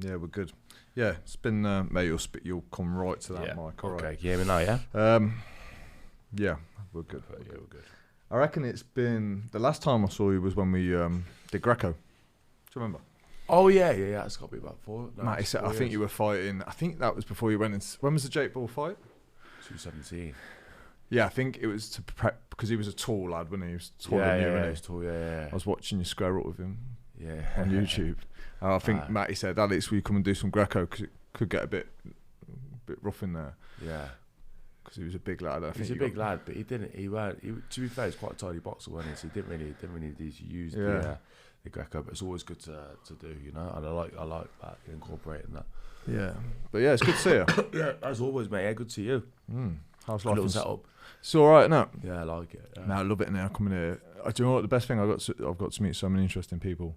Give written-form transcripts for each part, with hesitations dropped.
Yeah, we're good. Yeah, it's been, mate, you'll come right to that mic. All okay, right. yeah, we know, yeah? Yeah, we're good. We're good. I reckon it's been, the last time I saw you was when we did Greco. Do you remember? Oh, yeah. It's got to be about 4. No, Matty said, I think you were fighting, I think that was before you went in. When was the Jake Ball fight? 2017. Yeah, I think it was to prep, because he was a tall lad when he was taller than you. Yeah, he was tall, yeah. I was watching you square up with him Yeah. on YouTube. And I think Matty said, Alex, will you come and do some Greco? Because it could get a bit rough in there. Yeah. Because he was a big lad. He's a big lad, but he didn't. To be fair, he's quite a tidy boxer, wasn't he? So he didn't really need to use the Greco. But it's always good to do, you know. And I like that, incorporating that. Yeah, but yeah, it's good to see you. Yeah, as always, mate. Yeah, good to see you. How's Little life? setup. It's all right now. Yeah, I like it. Yeah. No, I love it now. Coming here, do you know what? The best thing I've got to meet so many interesting people.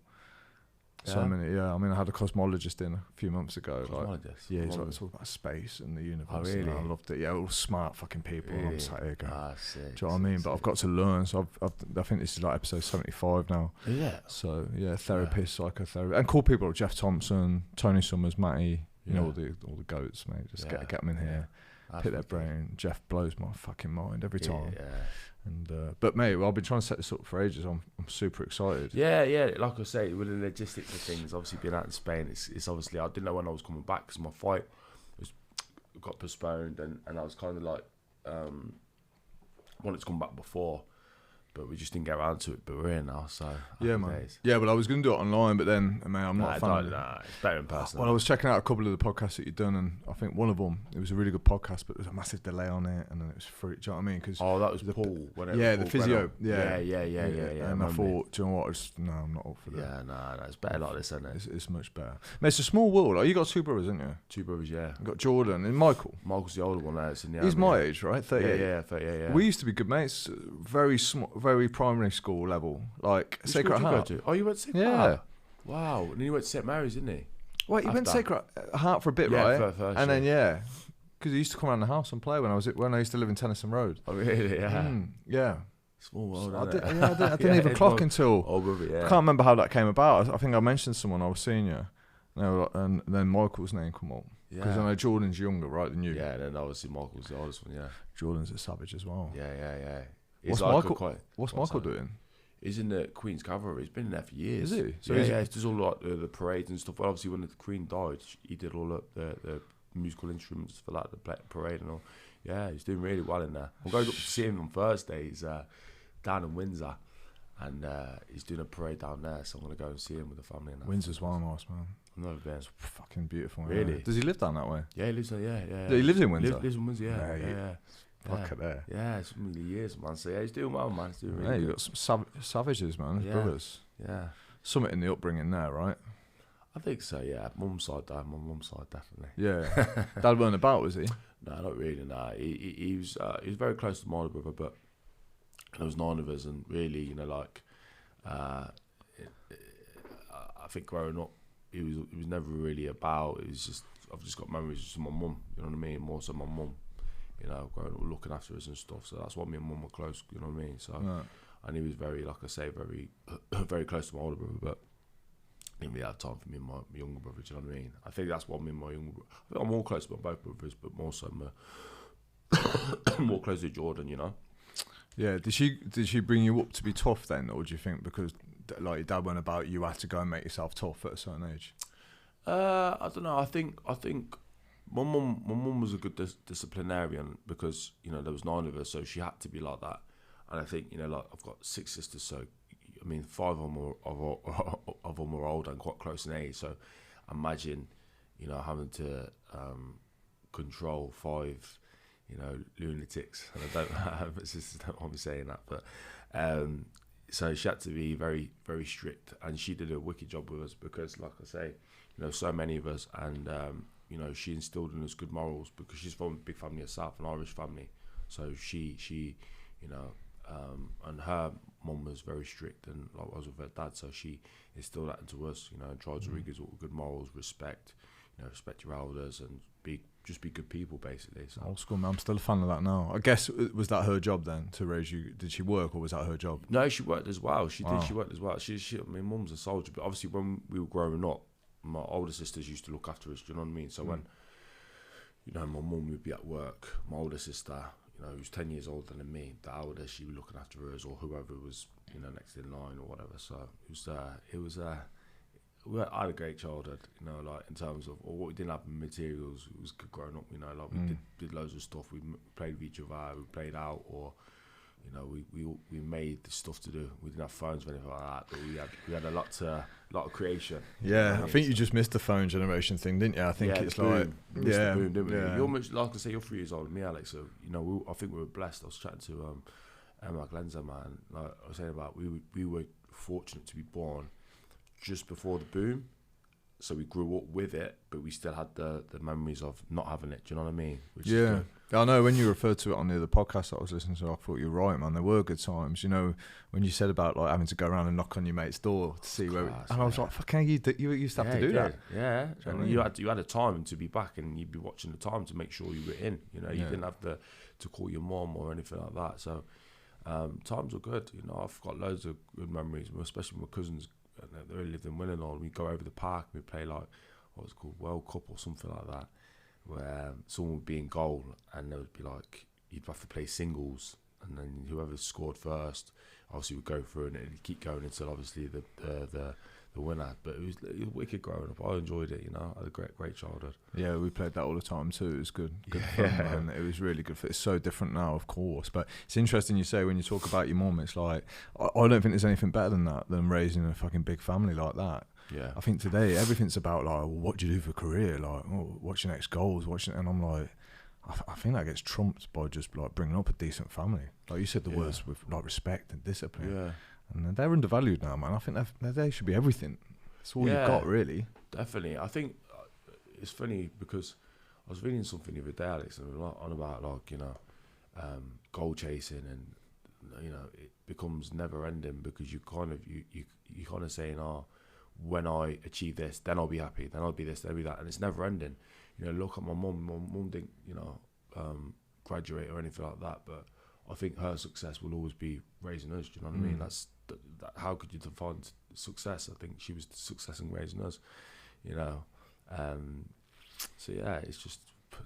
So many, yeah. I mean, I had a cosmologist in a few months ago. Cosmologist? Like, he's like talking about space and the universe. Oh, really? And I loved it. Yeah, all smart fucking people. Really? I'm sat here going, Sick, do you know what I mean? But I've got to learn. So I think this is like episode 75 now. Yeah. So yeah, therapist, psychotherapy, and cool people like Jeff Thompson, Tony Summers, Matty. You know, all the goats, mate. Just get them in here, pick their brain. Jeff blows my fucking mind every time. Yeah. And but mate, I've been trying to set this up for ages. I'm super excited. Yeah. Like I say, with the logistics of things, obviously being out in Spain, it's obviously I didn't know when I was coming back because my fight got postponed, and I was kind of like wanted to come back before, but we just didn't get around to it. But we're here now, so yeah, man. Days. Yeah, but I was going to do it online, but then, man, I'm not a fan of it. Nah, it's better in person. Well, I was checking out a couple of the podcasts that you've done, and I think one of them, it was a really good podcast, but there was a massive delay on it, and then it was free. Do you know what I mean? Cause that was Paul. The physio. Yeah. And I thought, do you know what? I'm not up for that. Yeah, no, it's better like this, isn't it? It's much better. Mate, it's a small world. Like, you got 2 brothers, haven't you? 2 brothers, yeah. You got Jordan and Michael. Michael's the older one now. He's my age, right? 38. Yeah, 38. Yeah. We used to be good mates. Very small, very primary school level, like Sacred Heart. Oh, you went to Sacred Heart? Wow. And then you went to St Mary's, didn't he? Wait, you went to Sacred Heart for a bit, right? First, and then because he used to come around the house and play when I used to live in Tennyson Road. Oh really? Yeah. Yeah. Small world. I didn't even clock until. I can't remember how that came about. I think I mentioned someone I was senior, and then Michael's name come up. Because I know Jordan's younger, right, than you. Yeah, and then obviously Michael's the oldest one. Yeah. Jordan's a savage as well. Yeah. What's Michael doing? He's in the Queen's Cavalry. He's been in there for years. Is he? So he does all like the parades and stuff. Well, obviously, when the Queen died, he did all the musical instruments for like the parade and all. Yeah, he's doing really well in there. I'm going up to see him on Thursday. He's down in Windsor, and he's doing a parade down there. So I'm going to go and see him with the family. And Windsor's well nice, man. I've never been. It's fucking beautiful. Really? Yeah. Does he live down that way? Yeah, he lives there. Yeah. He lives in Windsor. Lives in Windsor. Yeah. Fuck it there. Yeah, it's really years, man. So yeah, he's doing well, man. He's doing really good. You got some savages, man. His brothers. Yeah. Something in the upbringing there, right? I think so. Yeah, mum's side, definitely. Yeah. Dad weren't about, was he? No, not really. No, he was very close to my older brother, but there was 9 of us, and really, you know, like, I think growing up, he was never really about. It was just I've just got memories of my mum. You know what I mean? More so my mum. You know, growing up, looking after us and stuff. So that's why me and mum were close. You know what I mean? So, and he was very, like I say, very, very close to my older brother, but didn't really have time for me and my younger brother. Do you know what I mean? I think that's what me and my younger brother. I think I'm more close to my both brothers, but more so more close to Jordan. You know? Yeah. Did she bring you up to be tough then, or do you think because like your dad went about, you had to go and make yourself tough at a certain age? I don't know. I think. My mum was a good disciplinarian because, you know, there was 9 of us, so she had to be like that. And I think, you know, like I've got 6 sisters, so I mean 5 of them are old and quite close in age. So imagine, you know, having to control 5, you know, lunatics. And I don't have sisters don't want me saying that, but so she had to be very, very strict, and she did a wicked job with us because, like I say, you know, so many of us, and you know, she instilled in us good morals because she's from a big family herself, an Irish family. So she, you know, and her mum was very strict, and like I was with her dad, so she instilled that into us, you know, and tried to rig us all good morals, respect, you know, respect your elders, and just be good people, basically. So. Old school, man. I'm still a fan of that now. I guess, was that her job then, to raise you? Did she work, or was that her job? No, she worked as well. She worked as well. She I mean, mum's a soldier, but obviously when we were growing up, my older sisters used to look after us. Do you know what I mean? So when, you know, my mum would be at work, my older sister, you know, who's 10 years older than me, the elder, she was looking after us, or whoever was, you know, next in line or whatever. So I had a great childhood, you know, like in terms of, or what we didn't have in materials, it was good growing up, you know, like we did loads of stuff. We played with each other, we played out, or, you know, we made the stuff to do. We didn't have phones or anything like that, but we had a lot of creation. Yeah, you know I think you just missed the phone generation thing, didn't you? I think it's like, the boom, didn't we? You're much, like I say, you're 3 years older than me, Alex. So you know, I think we were blessed. I was chatting to Emma Glenza, man. Like I was saying about, we were fortunate to be born just before the boom. So we grew up with it, but we still had the memories of not having it. Do you know what I mean? Which yeah. I know when you referred to it on the other podcast that I was listening to, I thought you're right, man. There were good times. You know, when you said about like having to go around and knock on your mate's door to see where, and I was like, "Fucking, you used to have to do that." Yeah, and you had a time to be back, and you'd be watching the time to make sure you were in. You know, you didn't have to call your mom or anything like that. So times were good. You know, I've got loads of good memories, especially with my cousins. They lived in Willenhall. We go over the park and we play like what was it called, World Cup or something like that, where someone would be in goal and there would be like, you'd have to play singles, and then whoever scored first obviously would go through, and it'd keep going until obviously the winner. But it was wicked growing up. I enjoyed it, you know. I had a great childhood. Yeah, we played that all the time too. It was good fun, man. It was really good. It's so different now, of course, but it's interesting you say when you talk about your mum, it's like I don't think there's anything better than that, than raising a fucking big family like that. Yeah, I think today everything's about like, well, what do you do for a career? Like, oh, what's your next goals? And I'm like, I think that gets trumped by just like bringing up a decent family. Like you said, the words with like respect and discipline. Yeah. And they're undervalued now, man. I think they should be everything. That's all you've got, really. Definitely. I think it's funny because I was reading something the other day, Alex, and we were on about like, you know, goal chasing, and you know, it becomes never ending because you kind of saying, oh, when I achieve this, then I'll be happy. Then I'll be this, then I'll be that, and it's never ending. You know, look at my mum. My mum didn't, you know, graduate or anything like that, but I think her success will always be raising us. Do you know what I mean? That's how could you define success? I think she was the success in raising us. You know, so yeah, it's just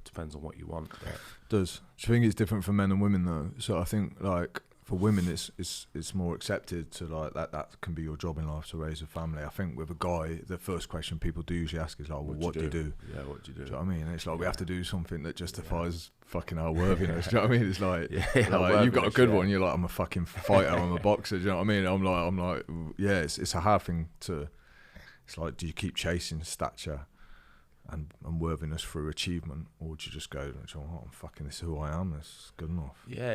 depends on what you want. But. Does do you think it's different for men and women though? So I think like for women, it's more accepted to like that can be your job in life to raise a family. I think with a guy, the first question people do usually ask is like, well, what do you do? Yeah, what do you do? Do you know what I mean? And it's like we have to do something that justifies fucking our worthiness. Do you know what I mean? It's like, like you've got a good one. You're like, I'm a fucking fighter. I'm a boxer. Do you know what I mean? I'm like, yeah. It's a hard thing to. It's like, do you keep chasing stature and worthiness through achievement, or do you just go, oh, I'm fucking, this is who I am, that's good enough? Yeah,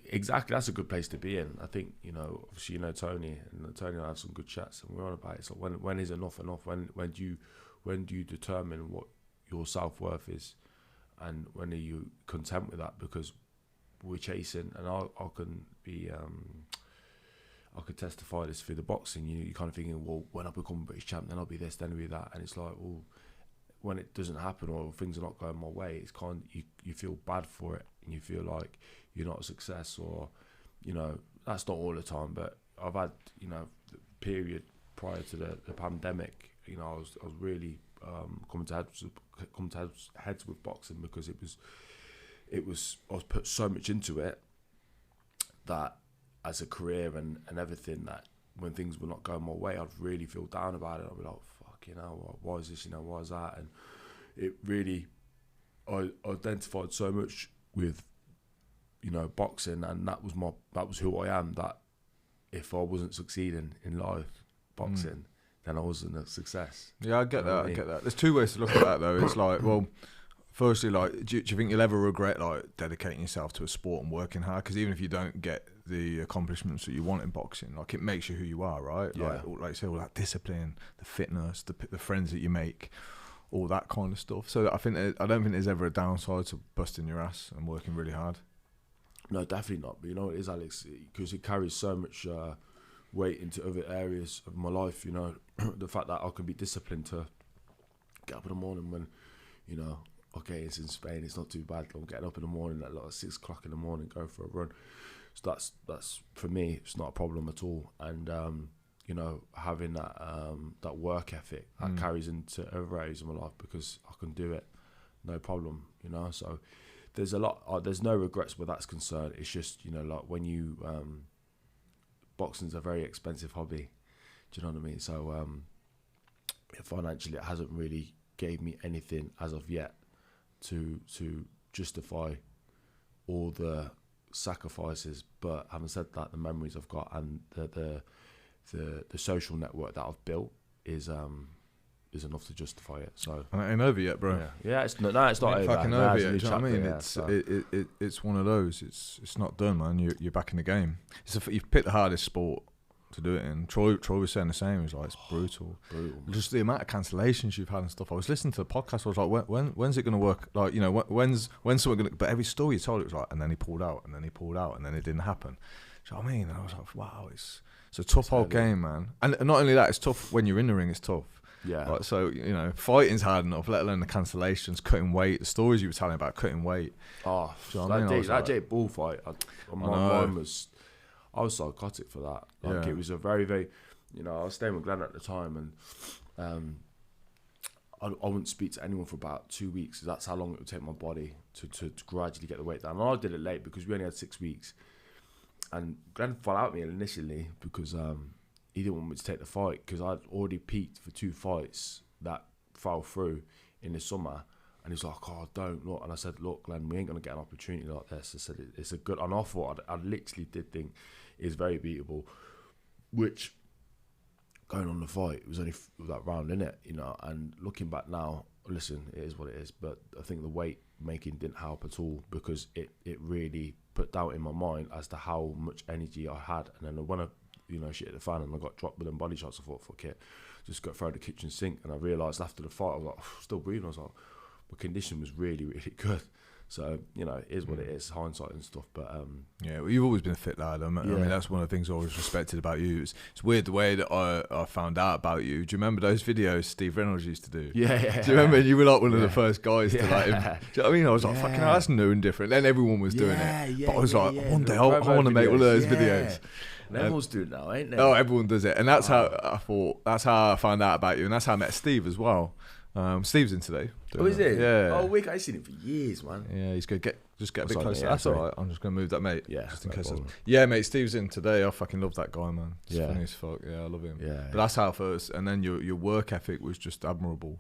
exactly, that's a good place to be in. I think, you know, obviously, you know, Tony and I have some good chats, and we're on about it. So when is enough enough? When do you determine what your self-worth is, and when are you content with that? Because we're chasing, and I can be I could testify this through the boxing. You kind of thinking, well, when I become British champ, then I'll be this, then I'll be that, and it's like, well, when it doesn't happen or things are not going my way, it's kind of, you feel bad for it, and you feel like you're not a success, or, you know, that's not all the time, but I've had, you know, the period prior to the pandemic, you know, I was really coming to heads with boxing, because it was I was put so much into it that as a career and everything, that when things were not going my way, I'd really feel down about it. I'd be like, you know, why is this, you know, why is that? And it really, I identified so much with, you know, boxing, and that was who I am, that if I wasn't succeeding in life, boxing, then I wasn't a success. Yeah, I get that. There's two ways to look at that though. It's like, well, firstly, like, do you think you'll ever regret like dedicating yourself to a sport and working hard? Because even if you don't get the accomplishments that you want in boxing, like, it makes you who you are, right? Yeah. Like you say, all that discipline, the fitness, the friends that you make, all that kind of stuff. So I don't think there's ever a downside to busting your ass and working really hard. No, definitely not. But you know what it is, Alex, because it carries so much weight into other areas of my life. You know, the fact that I can be disciplined to get up in the morning when, you know, okay, it's in Spain, it's not too bad. I'm getting up in the morning at like 6 o'clock in the morning, go for a run. So that's for me, it's not a problem at all. And you know, having that work ethic that carries into other areas of my life, because I can do it, no problem, you know. So there's a lot. There's no regrets where that's concerned. It's just, you know, like when you boxing's a very expensive hobby. Do you know what I mean? So financially, it hasn't really gave me anything as of yet to justify all the sacrifices. But having said that, the memories I've got and the social network that I've built is enough to justify it. So and it ain't over yet, bro. Yeah, it's not over. Fucking over yet. Do you know what I mean? Yeah, it's one of those. It's not done, man. You're back in the game. You've picked the hardest sport to do it in. Troy was saying the same. He was like, it's brutal. Just the amount of cancellations you've had and stuff. I was listening to the podcast. I was like, when's it going to work? Like, you know, when's someone going to? But every story you told, it was like, and then he pulled out, and then he pulled out, and then it didn't happen. Do you know what I mean? And I was like, wow, it's a tough old game, man. And not only that, it's tough when you're in the ring. It's tough. Yeah. Like, so, you know, fighting's hard enough, let alone the cancellations, cutting weight, the stories you were telling about cutting weight. Oh, do you know what I mean? That day bullfight, I was psychotic for that. Like, it was a very, very, you know, I was staying with Glenn at the time, and I wouldn't speak to anyone for about 2 weeks. That's how long it would take my body to gradually get the weight down. And I did it late because we only had 6 weeks. And Glenn fell out with me initially because he didn't want me to take the fight, because I'd already peaked for 2 fights that fell through in the summer. And he's like, oh, don't look. And I said, look, Glenn, we ain't going to get an opportunity like this. I said, it's a good, and I thought, I literally did think it's very beatable, which going on the fight, it was only that round in it, you know. And looking back now, listen, it is what it is. But I think the weight making didn't help at all, because it really put doubt in my mind as to how much energy I had. And then when I, you know, shit hit the fan and I got dropped with them body shots, I thought, fuck it, just got thrown the kitchen sink. And I realised after the fight, I was like, still breathing. I was like, my condition was really, really good. So, you know, it is what it is, hindsight and stuff. But yeah, well, you've always been a fit lad. I mean, that's one of the things I always respected about you. It's weird the way that I found out about you. Do you remember those videos Steve Reynolds used to do? Yeah. Do you remember? You were like one of the first guys to like. Do you know what I mean? I was like, fucking hell, that's new and different. Then everyone was doing it. But I was like, one day I want to make one of those videos. And everyone's doing it now, ain't they? Oh, everyone does it. And that's how I thought, that's how I found out about you. And that's how I met Steve as well. Steve's in today. Oh, is he? Yeah. Oh, week. I've seen him for years, man. Yeah, he's good. Just get a bit Sorry, closer. mate, That's all sorry. right. I'm just going to move that, mate. Yeah, just in no case. problem. Yeah, mate. Steve's in today. I fucking love that guy, man. He's Yeah. funny as fuck. Yeah, I love him. Yeah. But that's how first, and then your work ethic was just admirable,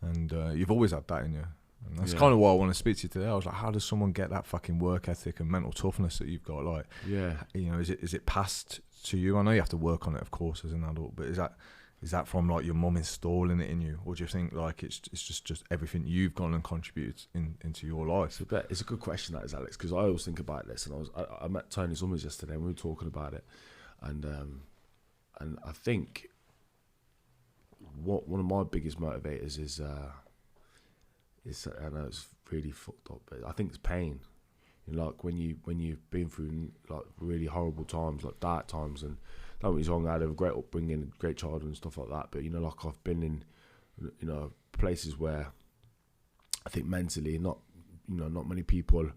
and you've always had that in you. And that's kind of why I want to speak to you today. I was like, how does someone get that fucking work ethic and mental toughness that you've got? Like, Yeah. you know, is it passed to you? I know you have to work on it, of course, as an adult, but is that from like your mum installing it in you, or do you think like it's just everything you've gone and contributed into your life? It's a good question, that is, Alex, because I always think about this, and I met Tony Summers yesterday and we were talking about it, and I think one of my biggest motivators is I know it's really fucked up, but I think it's pain. You know, like when you've been through like really horrible times, like dark times, and don't get me wrong, I had a great upbringing, great childhood and stuff like that. But you know, like I've been in, you know, places where I think mentally, not many people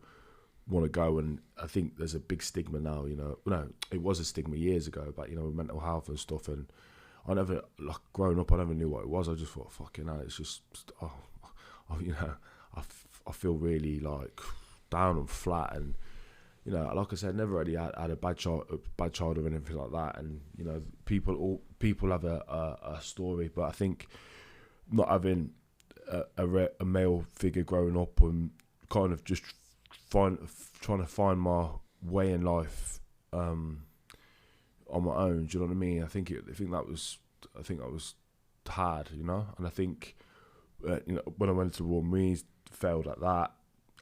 want to go, and I think there's a big stigma now. You know, no, it was a stigma years ago about, you know, mental health and stuff. And I never, like growing up, I never knew what it was. I just thought, fucking hell, it's just, you know, I feel really like down and flat, and you know, like I said, never really had a bad childhood or anything like that. And you know, people have a story, but I think not having a male figure growing up and kind of just trying to find my way in life on my own. Do you know what I mean? I think that was hard, you know. And I think you know, when I went to the Royal Marines, failed at that,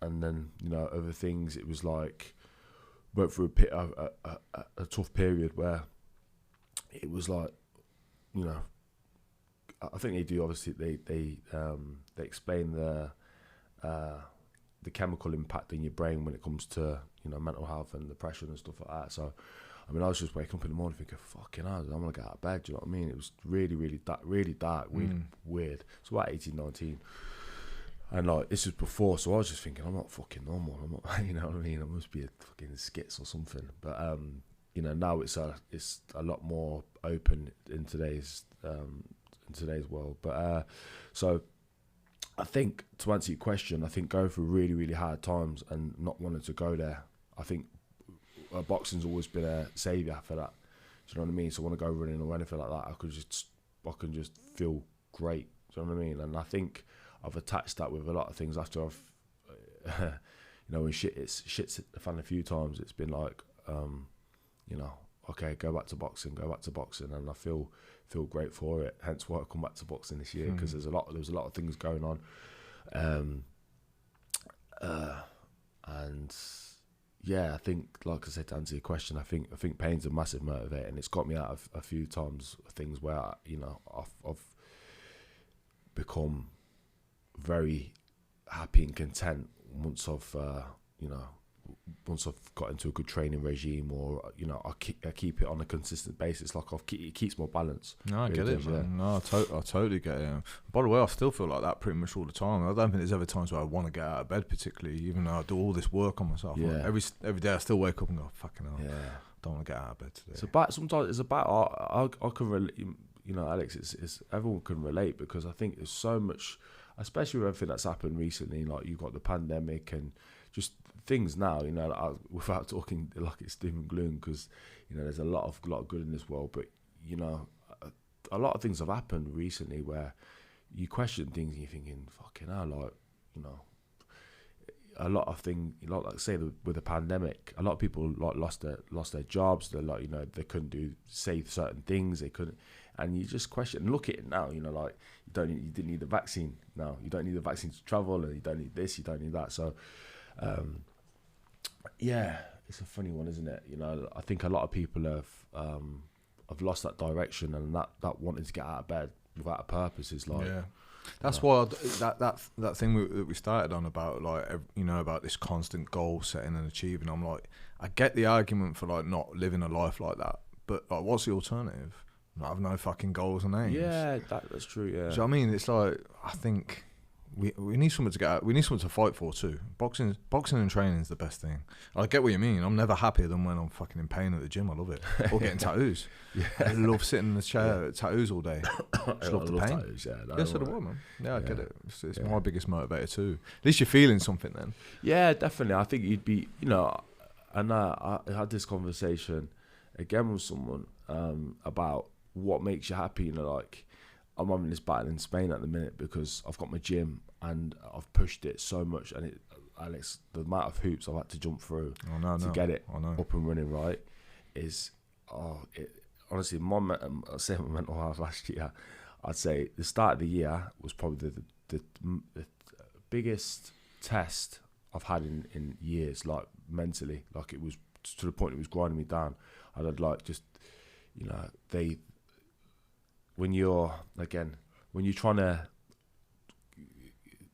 and then, you know, other things, it was like went through a tough period where it was like, you know, I think they do, obviously they explain the chemical impact in your brain when it comes to, you know, mental health and depression and stuff like that. So I mean, I was just waking up in the morning thinking, fucking hell, I'm gonna get out of bed. Do you know what I mean? It was really, really dark, weird. It's about 18, 19. And like, this was before, so I was just thinking, I'm not fucking normal. I'm not, you know what I mean? I must be a fucking skits or something. But now it's a lot more open in today's world. But so I think, to answer your question, I think going through really, really hard times and not wanting to go there, I think boxing's always been a saviour for that. Do you know what I mean? So when I go running or anything like that, I can just feel great. Do you know what I mean? And I think I've attached that with a lot of things after I've, when shit's hit the fan a few times, it's been like, okay, go back to boxing, and I feel great for it. Hence why I come back to boxing this year, because there's a lot of things going on, and yeah, I think, like I said, to answer your question, I think pain's a massive motivator, and it's got me out of a few times things where I've become very happy and content once I've got into a good training regime, or I keep it on a consistent basis. Like it keeps my balance. No, I get it, man. Yeah. No, I totally get it. By the way, I still feel like that pretty much all the time. I don't think there's ever times where I want to get out of bed, particularly, even though I do all this work on myself. Yeah. Like every day I still wake up and go, fucking hell, don't want to get out of bed today. Sometimes it's about I can relate. Alex, it's everyone can relate, because I think there's so much, especially with everything that's happened recently. Like, you've got the pandemic and just things now, without talking like it's doom and gloom, because there's a lot of good in this world, but a lot of things have happened recently where you question things and you're thinking, fucking hell, like, a lot of things, like say with the pandemic, a lot of people like lost their jobs. They're like, they couldn't say certain things, they couldn't, and you just question and look at it now, like, you didn't need the vaccine now, you don't need the vaccine to travel, and you don't need this, you don't need that. So it's a funny one, isn't it? I think a lot of people have lost that direction, and that wanting to get out of bed without a purpose is like, that's why that thing that we started on about, like, about this constant goal setting and achieving. I'm like, I get the argument for like not living a life like that, but like, what's the alternative? I have no fucking goals and aims. Yeah, that's true. Yeah. Do you know what I mean? It's like, I think we need something to get out. We need something to fight for too. Boxing and training is the best thing. I get what you mean. I'm never happier than when I'm fucking in pain at the gym. I love it. Or getting tattoos. I love sitting in the chair, tattoos all day. Just love the pain. Tattoos, so do I, man. Yeah, I get it. It's my biggest motivator too. At least you're feeling something then. Yeah, definitely. I think you'd be, and I had this conversation again with someone about what makes you happy. Like, I'm having this battle in Spain at the minute because I've got my gym and I've pushed it so much, and Alex, the amount of hoops I've had to jump through to get it up and running right is, honestly, my mental health last year, I'd say the start of the year was probably the biggest test I've had in years, like mentally. Like, it was to the point it was grinding me down. I'd like just, when you're trying to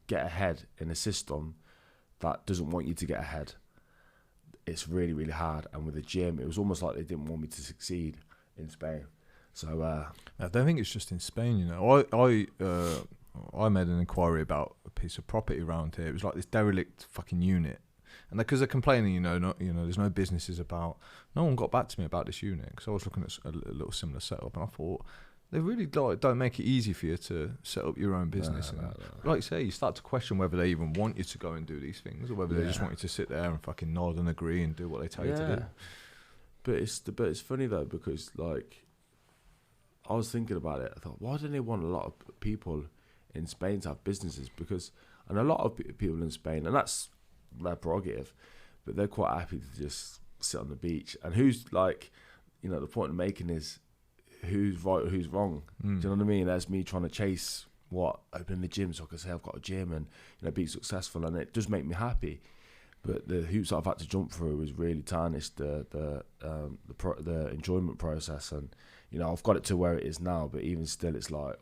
get ahead in a system that doesn't want you to get ahead, it's really, really hard. And with the gym, it was almost like they didn't want me to succeed in Spain. So I don't think it's just in Spain. I made an inquiry about a piece of property around here. It was like this derelict fucking unit, and because they're complaining, there's no businesses about. No one got back to me about this unit, because I was looking at a little similar setup, and I thought, they really don't make it easy for you to set up your own business. No. Like you say, you start to question whether they even want you to go and do these things, or whether they just want you to sit there and fucking nod and agree and do what they tell you to do. But it's funny though, because like, I was thinking about it. I thought, why do they want a lot of people in Spain to have businesses? And a lot of people in Spain, and that's their prerogative, but they're quite happy to just sit on the beach. And who's like, the point I'm making is, who's right or who's wrong? Do you know what I mean? That's me trying to chase open the gym so I can say I've got a gym and be successful, and it does make me happy. But the hoops that I've had to jump through has really tarnished the enjoyment process, and I've got it to where it is now. But even still, it's like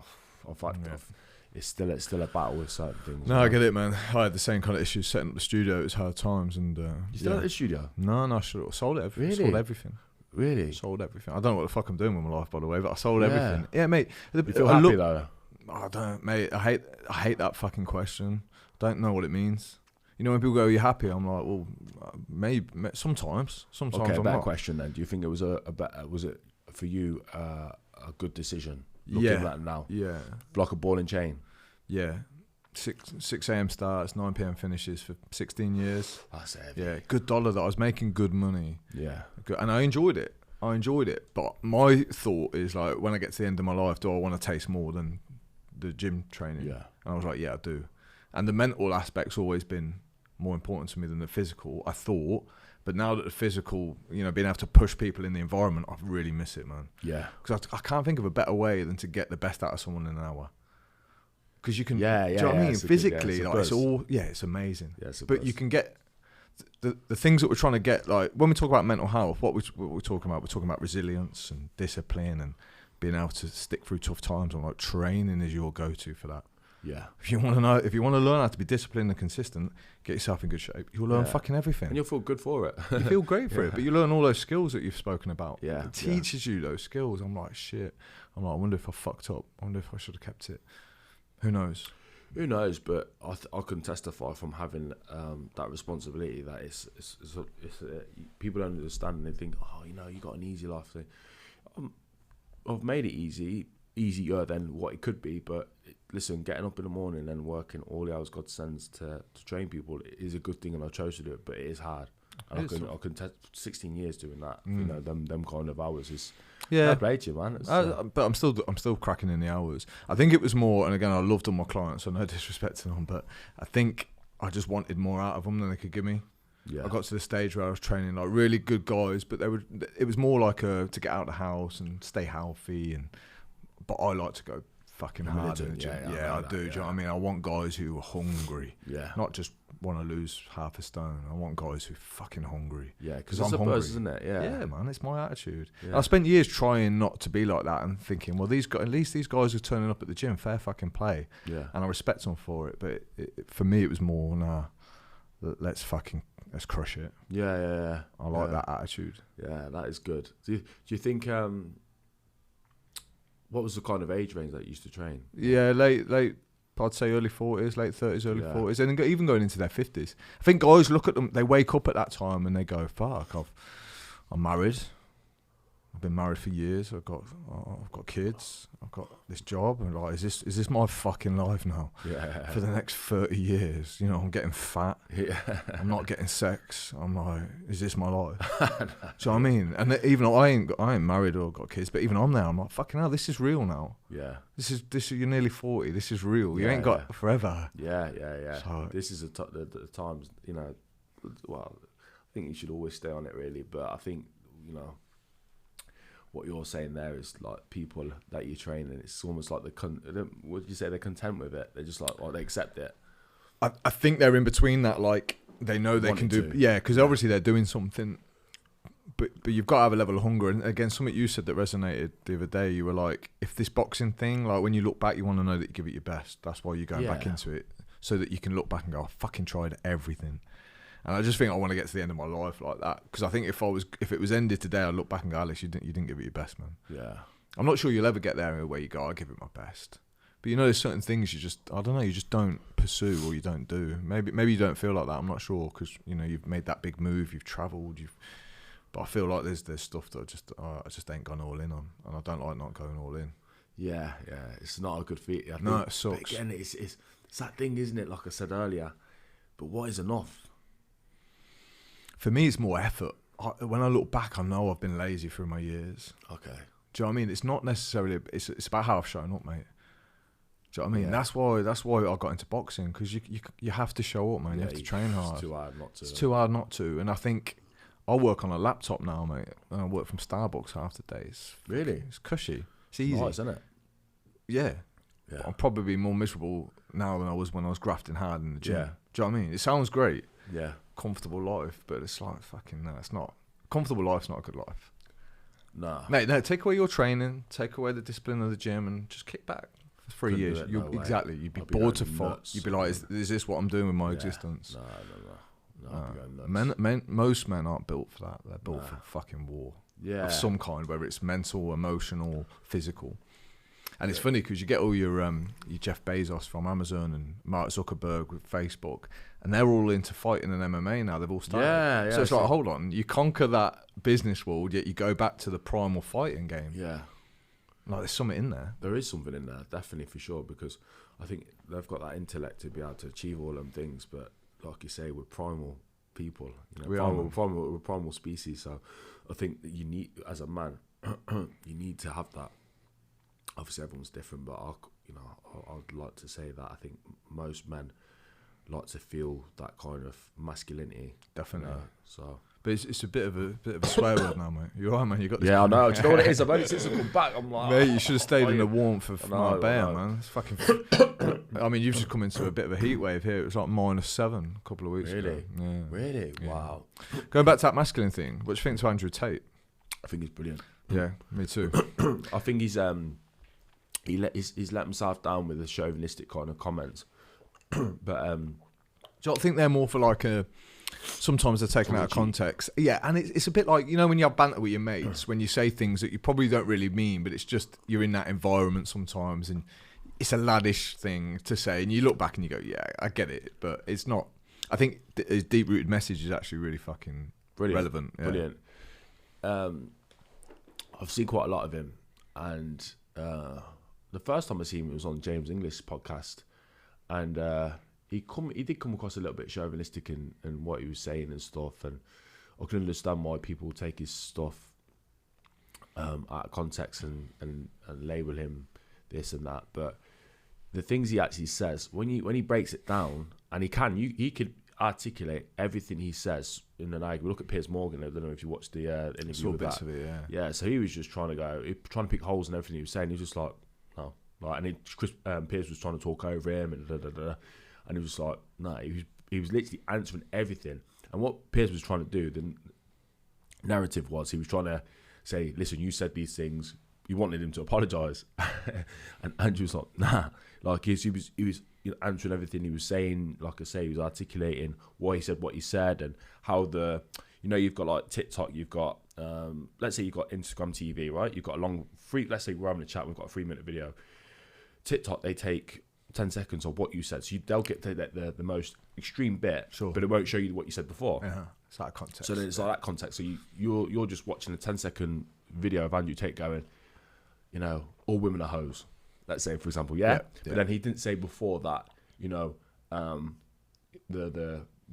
it's still a battle with certain things. No, I get it, man. I had the same kind of issues setting up the studio. It was hard times, and you still at the studio? No, I sold it. Really? Sold everything. Really? Sold everything. I don't know what the fuck I'm doing with my life, by the way, but I sold everything. Yeah, mate. You feel happy though? I don't, mate. I hate that fucking question. Don't know what it means. You know, when people go, "Are you happy?" I'm like, well, maybe sometimes. Okay, I'm better not. question then. Do you think it was was it for you a good decision? Looking at that now, yeah, like a ball and chain. Yeah, 6 a.m. starts, 9 p.m. finishes for 16 years. That's heavy. Yeah, good dollar that I was making good money. Yeah, and I enjoyed it. But my thought is like, when I get to the end of my life, do I want to taste more than the gym training? Yeah. And I was like, yeah, I do. And the mental aspect's always been more important to me than the physical, I thought. But now that the physical, you know, being able to push people in the environment, I really miss it, man. Yeah. Because I can't think of a better way than to get the best out of someone in an hour. Because you can, do you know what I mean? Physically, it's amazing. Yeah, it's but you can get the things that we're trying to get, like when we talk about mental health, what we're talking about, we're talking about resilience and discipline and being able to stick through tough times. And like, training is your go-to for that. Yeah. If you want to learn how to be disciplined and consistent, get yourself in good shape. You'll learn fucking everything, and you'll feel good for it. You feel great for it, but you learn all those skills that you've spoken about. Yeah, it teaches you those skills. I'm like, shit. I wonder if I fucked up. I wonder if I should have kept it. Who knows? Who knows? But I can testify from having that responsibility that it's people don't understand and they think, oh, you know, you got an easy life. I've made it easier than what it could be, but listen, getting up in the morning and working all the hours God sends to train people is a good thing, and I chose to do it, but it is hard. And I can 16 years doing that. You know, them kind of hours is fair play to you, man. But I'm still cracking in the hours. I think it was more, and again, I loved all my clients, so no disrespect to them, but I think I just wanted more out of them than they could give me. Yeah. I got to the stage where I was training like really good guys, but it was more like to get out of the house and stay healthy, but I like to go fucking hard in the gym. I do. Do you know what I mean? I want guys who are hungry. Yeah. Not just want to lose half a stone. I want guys who are fucking hungry. Yeah, because I'm hungry. Isn't it? Yeah. Yeah, man. It's my attitude. Yeah. I spent years trying not to be like that and thinking, well, at least these guys are turning up at the gym. Fair fucking play. Yeah. And I respect them for it. But for me, it was more, let's crush it. Yeah. I like that attitude. Yeah, that is good. Do you think? What was the kind of age range that you used to train? Yeah, late. I'd say early 40s, late 30s, early 40s, and even going into their 50s. I think guys look at them, they wake up at that time and they go, "Fuck, I'm married. I've been married for years. I've got kids. I've got this job. And like, is this my fucking life now? Yeah. For the next 30 years, you know, I'm getting fat. Yeah. I'm not getting sex. I'm like, is this my life? Do you know what I mean? And even though I ain't married or got kids, but even I'm there, I'm like, fucking hell, this is real now. Yeah. This is you're nearly 40. This is real. You ain't got forever. Yeah. So, this is the times, you know. Well, I think you should always stay on it, really. But I think, you know, what you're saying there is like people that you train, and it's almost like would you say they're content with it? They're just like, they accept it. I think they're in between that, like they know they can do, because obviously they're doing something, but you've got to have a level of hunger. And again, something you said that resonated the other day, you were like, if this boxing thing, like when you look back, you want to know that you give it your best. That's why you're going back into it, so that you can look back and go, I fucking tried everything. And I just think I want to get to the end of my life like that, because I think if it was ended today, I'd look back and go, Alex, you didn't give it your best, man. Yeah. I'm not sure you'll ever get there where you go, I give it my best. But you know, there's certain things you just don't pursue or you don't do. Maybe you don't feel like that. I'm not sure, because you know you've made that big move, you've travelled, but I feel like there's stuff that I just ain't gone all in on, and I don't like not going all in. Yeah. It's not a good feat. No, it sucks. But again, it's that thing, isn't it? Like I said earlier. But what is enough? For me, it's more effort. When I look back, I know I've been lazy through my years. Okay. Do you know what I mean? It's not necessarily. It's about how I've shown up, mate. Do you know what I mean? Yeah. That's why I got into boxing, because you have to show up, man. You have to train hard. It's too hard not to. It's too hard not to. And I think I work on a laptop now, mate. And I work from Starbucks half the days. Really? It's cushy. It's easy. Nice, isn't it? Yeah. But I'm probably more miserable now than I was when I was grafting hard in the gym. Yeah. Do you know what I mean? It sounds great. Yeah. Comfortable life, but it's like fucking no, it's not. Comfortable life's not a good life. Nah. Mate, no, take away your training, take away the discipline of the gym, and just kick back for 3 years. Exactly. You'd be bored to fuck. You'd be like, is this what I'm doing with my existence? No. Most men aren't built for that. They're built for fucking war. Yeah. Of some kind, whether it's mental, emotional, physical. And it's funny because you get all your Jeff Bezos from Amazon and Mark Zuckerberg with Facebook, and they're all into fighting and MMA now. They've all started. Yeah. So it's like, hold on, you conquer that business world, yet you go back to the primal fighting game. Yeah. Like, there's something in there. There is something in there, definitely, for sure, because I think they've got that intellect to be able to achieve all them things, but like you say, we're primal people, we're primal species, so I think that you need, as a man, you need to have that. Obviously, everyone's different, but I'd like to say that I think most men like to feel that kind of masculinity. Definitely. So, but it's a bit of a swear word now, mate. You're right, man. You got this. Yeah, I know. Do you know what it is? I've only since I come back, I'm like, mate, you should have stayed in the warmth of Marbella, man. It's fucking. I mean, you've just come into a bit of a heat wave here. It was like -7 a couple of weeks ago. Yeah. Really? Yeah. Wow. Going back to that masculine thing, what do you think to Andrew Tate? I think he's brilliant. Yeah, me too. I think he's let himself down with the chauvinistic kind of comments, but do you not think they're more for like a? Sometimes they're taken out of context. Yeah, and it's a bit like, you know, when you have banter with your mates, when you say things that you probably don't really mean, but it's just you're in that environment sometimes, and it's a laddish thing to say, and you look back and you go, yeah, I get it, but it's not. I think his deep-rooted message is actually really fucking relevant. Yeah. Brilliant. I've seen quite a lot of him, and the first time I seen him was on James English podcast, and he did come across a little bit chauvinistic in what he was saying and stuff, and I can understand why people take his stuff out of context and label him this and that. But the things he actually says, when he breaks it down, and he could articulate everything he says in an argument. Look at Piers Morgan. I don't know if you watched the interview with bits that. Of it, yeah. So he was just trying to pick holes in everything he was saying. He was just like, no, like, and Piers was trying to talk over him and and he was like, no, he was literally answering everything. And what Piers was trying to do, the narrative was, he was trying to say, listen, you said these things. You wanted him to apologise, and Andrew was like, nah. Like he was answering everything he was saying. Like I say, he was articulating why he said what he said, and how you've got like TikTok, you've got let's say you've got Instagram TV, right? You've got let's say we're having a chat, we've got a 3-minute video. TikTok, they take 10 seconds of what you said, so they'll get to the most extreme bit, sure, but it won't show you what you said before. Yeah, it's that context. So then it's like that context. So you're just watching a 10-second video of Andrew Tate going, all women are hoes. Let's say, for example, yeah. But then he didn't say before that, the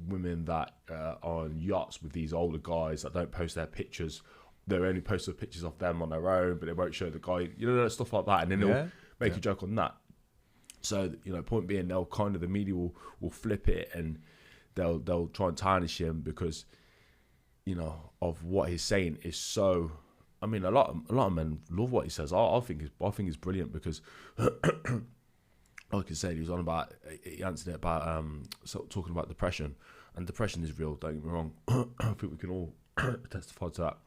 women that are on yachts with these older guys that don't post their pictures. They only post the pictures of them on their own, but they won't show the guy. Stuff like that, and then they'll make a joke on that. So point being, the media will flip it, and they'll try and tarnish him because of what he's saying is so. I mean, a lot of men love what he says. I think it's brilliant because, like I said, he answered it about talking about depression, and depression is real. Don't get me wrong. I think we can all testify to that.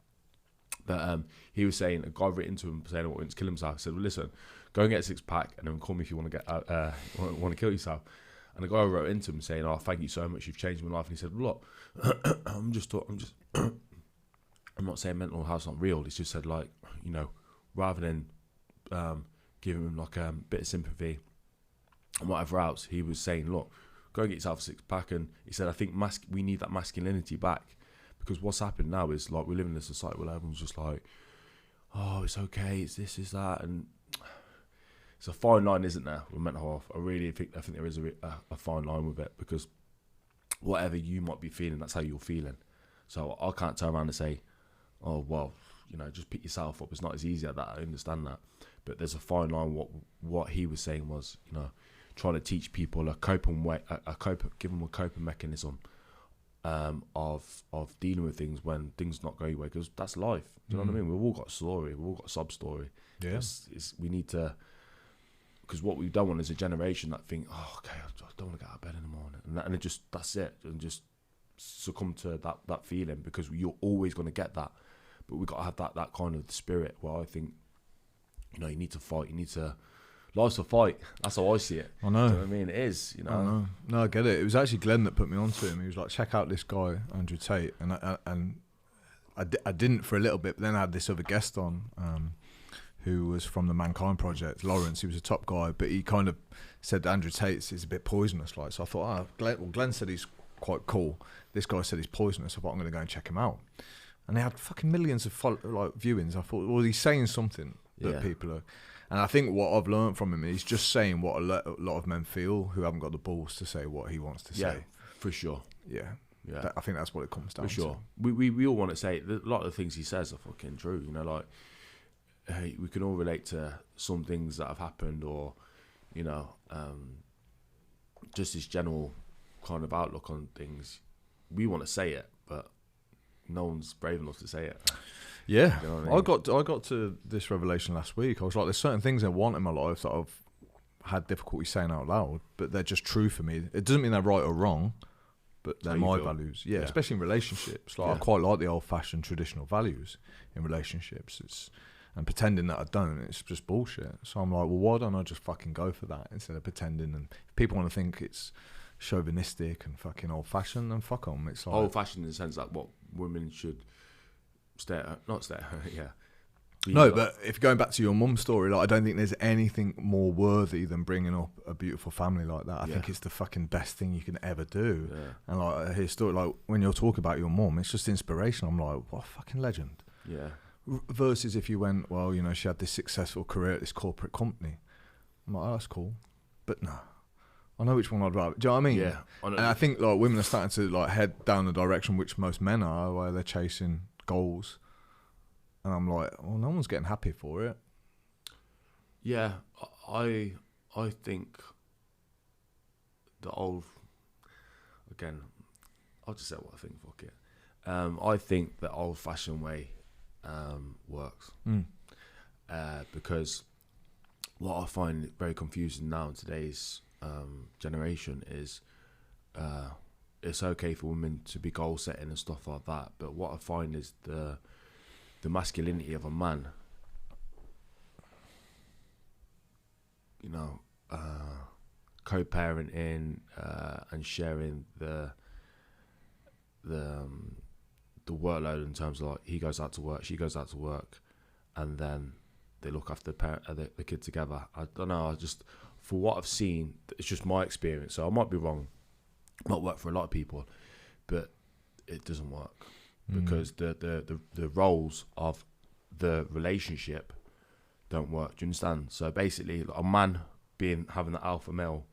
But he was saying, a guy written to him saying he wanted to kill himself. He said, well, listen, go and get a 6-pack, and then call me if you want to want to kill yourself. And the guy wrote into him saying, oh, thank you so much, you've changed my life. And he said, look, I'm not saying mental health's not real. It's just said, like, rather than giving him like a bit of sympathy and whatever else, he was saying, look, go and get yourself a 6-pack. And he said, I think we need that masculinity back, because what's happened now is, like, we live in a society where everyone's just like, oh, it's okay, it's this, it's that, and it's a fine line, isn't there, with mental health? I think there is a fine line with it, because whatever you might be feeling, that's how you're feeling. So I can't turn around and say, oh, well, just pick yourself up. It's not as easy as that. I understand that. But there's a fine line. What he was saying was, trying to teach people give them a coping mechanism of dealing with things when things not going your way, because that's life. Do you know what I mean? We've all got a story. We've all got a sub-story. Yeah. We need to, because what we don't want is a generation that think, oh, okay, I don't want to get out of bed in the morning. And that's it. And just succumb to that feeling, because you're always going to get that. But we've got to have that kind of spirit where I think, you need to fight. Life's a fight. That's how I see it. I know. Do you know what I mean? It is, I know. No, I get it. It was actually Glenn that put me onto him. He was like, check out this guy, Andrew Tate. And I didn't for a little bit, but then I had this other guest on who was from the Mankind Project, Lawrence. He was a top guy, but he kind of said Andrew Tate's is a bit poisonous. Like, so I thought, Glenn said he's quite cool. This guy said he's poisonous. I thought I'm going to go and check him out. And they had fucking millions of viewings. I thought, well, he's saying something that people are. And I think what I've learned from him is he's just saying what a lot of men feel who haven't got the balls to say what he wants to say. Yeah, for sure. Yeah. I think that's what it comes down to. For sure. We all want to say, a lot of the things he says are fucking true. You know, like, hey, we can all relate to some things that have happened, or, you know, just his general kind of outlook on things. We want to say it, but no one's brave enough to say it. Yeah, you know what I mean? I got to this revelation last week. I was like, there's certain things I want in my life that I've had difficulty saying out loud, but they're just true for me. It doesn't mean they're right or wrong, but they're my values. Yeah, especially in relationships. Like I quite like the old-fashioned traditional values in relationships. And pretending that I don't, it's just bullshit. So I'm like, well, why don't I just fucking go for that instead of pretending? And if people want to think it's chauvinistic and fucking old-fashioned, then fuck them. It's like old-fashioned in the sense that what women should not stay at home, yeah. No, but if going back to your mum's story, like I don't think there's anything more worthy than bringing up a beautiful family like that. I think it's the fucking best thing you can ever do. Yeah. And like I hear story like when you're talking about your mum, it's just inspiration. I'm like, what a fucking legend. Yeah. Versus if you went, well, you know, she had this successful career at this corporate company. I'm like, oh, that's cool, but no. I know which one I'd rather. Do you know what I mean? Yeah. And I think like women are starting to like head down the direction which most men are, where they're chasing goals. And I'm like, well, no one's getting happy for it. Yeah, I think the old, again, I'll just say what I think, fuck it. I think the old-fashioned way works. Because what I find very confusing now in today's generation is it's okay for women to be goal-setting and stuff like that, but what I find is the masculinity of a man, you know, co-parenting and sharing the workload in terms of like he goes out to work, she goes out to work, and then they look after the kid together. I don't know. I just, for what I've seen, it's just my experience. So I might be wrong. It might work for a lot of people, but it doesn't work. Because the roles of the relationship don't work. Do you understand? So basically, a man having the alpha male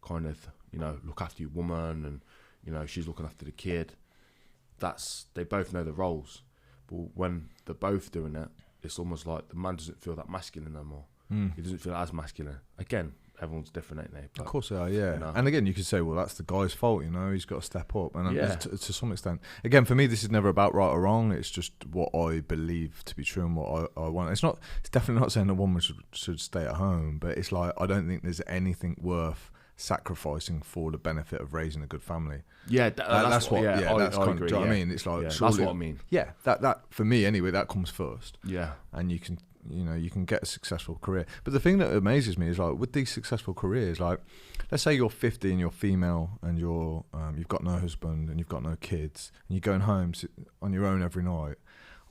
kind of, you know, look after your woman, and you know she's looking after the kid. They both know the roles, but when they're both doing it, it's almost like the man doesn't feel that masculine no more. He doesn't feel as masculine. Again, everyone's different, ain't they? But, of course they are, yeah. You know. And again, you could say, well, that's the guy's fault, you know, he's got to step up. And to some extent, again, for me, this is never about right or wrong. It's just what I believe to be true and what I want. It's definitely not saying a woman should stay at home, but it's like, I don't think there's anything worth sacrificing for the benefit of raising a good family. Yeah, that's what. Yeah, that's I kind agree. of, do you know what I mean? It's like, surely, that's what I mean. Yeah, that for me anyway, that comes first. Yeah, and you can get a successful career. But the thing that amazes me is like with these successful careers, like let's say you're 50 and you're female and you've got no husband and you've got no kids and you're going home on your own every night.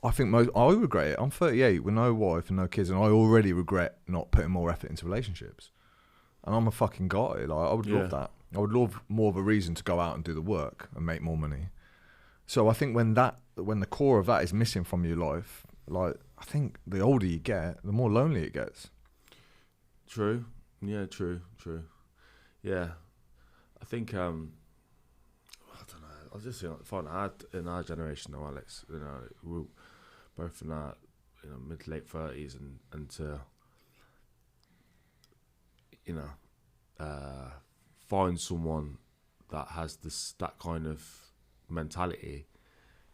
I think I regret it. I'm 38 with no wife and no kids, and I already regret not putting more effort into relationships. And I'm a fucking guy. Like I would love that. I would love more of a reason to go out and do the work and make more money. So I think when the core of that is missing from your life, like I think the older you get, the more lonely it gets. True. Yeah, true. Yeah. I think I don't know. I just find in our generation now, Alex, you know, we're both in our mid to late 30s and to find someone that has that kind of mentality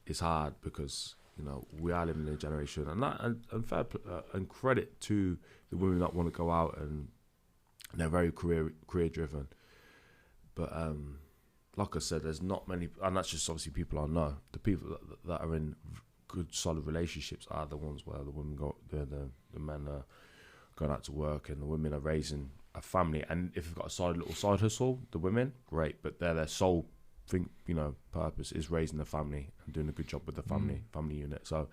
is hard, because you know we are living in a generation, and credit to the women that want to go out and they're very career driven. But like I said, there's not many, and that's just obviously people I know. The people that are in good solid relationships are the ones where the women the men are going out to work and the women are raising a family. And if you've got a little side hustle, the women, great, but they're their sole think, you know, purpose is raising the family and doing a good job with the family unit. So,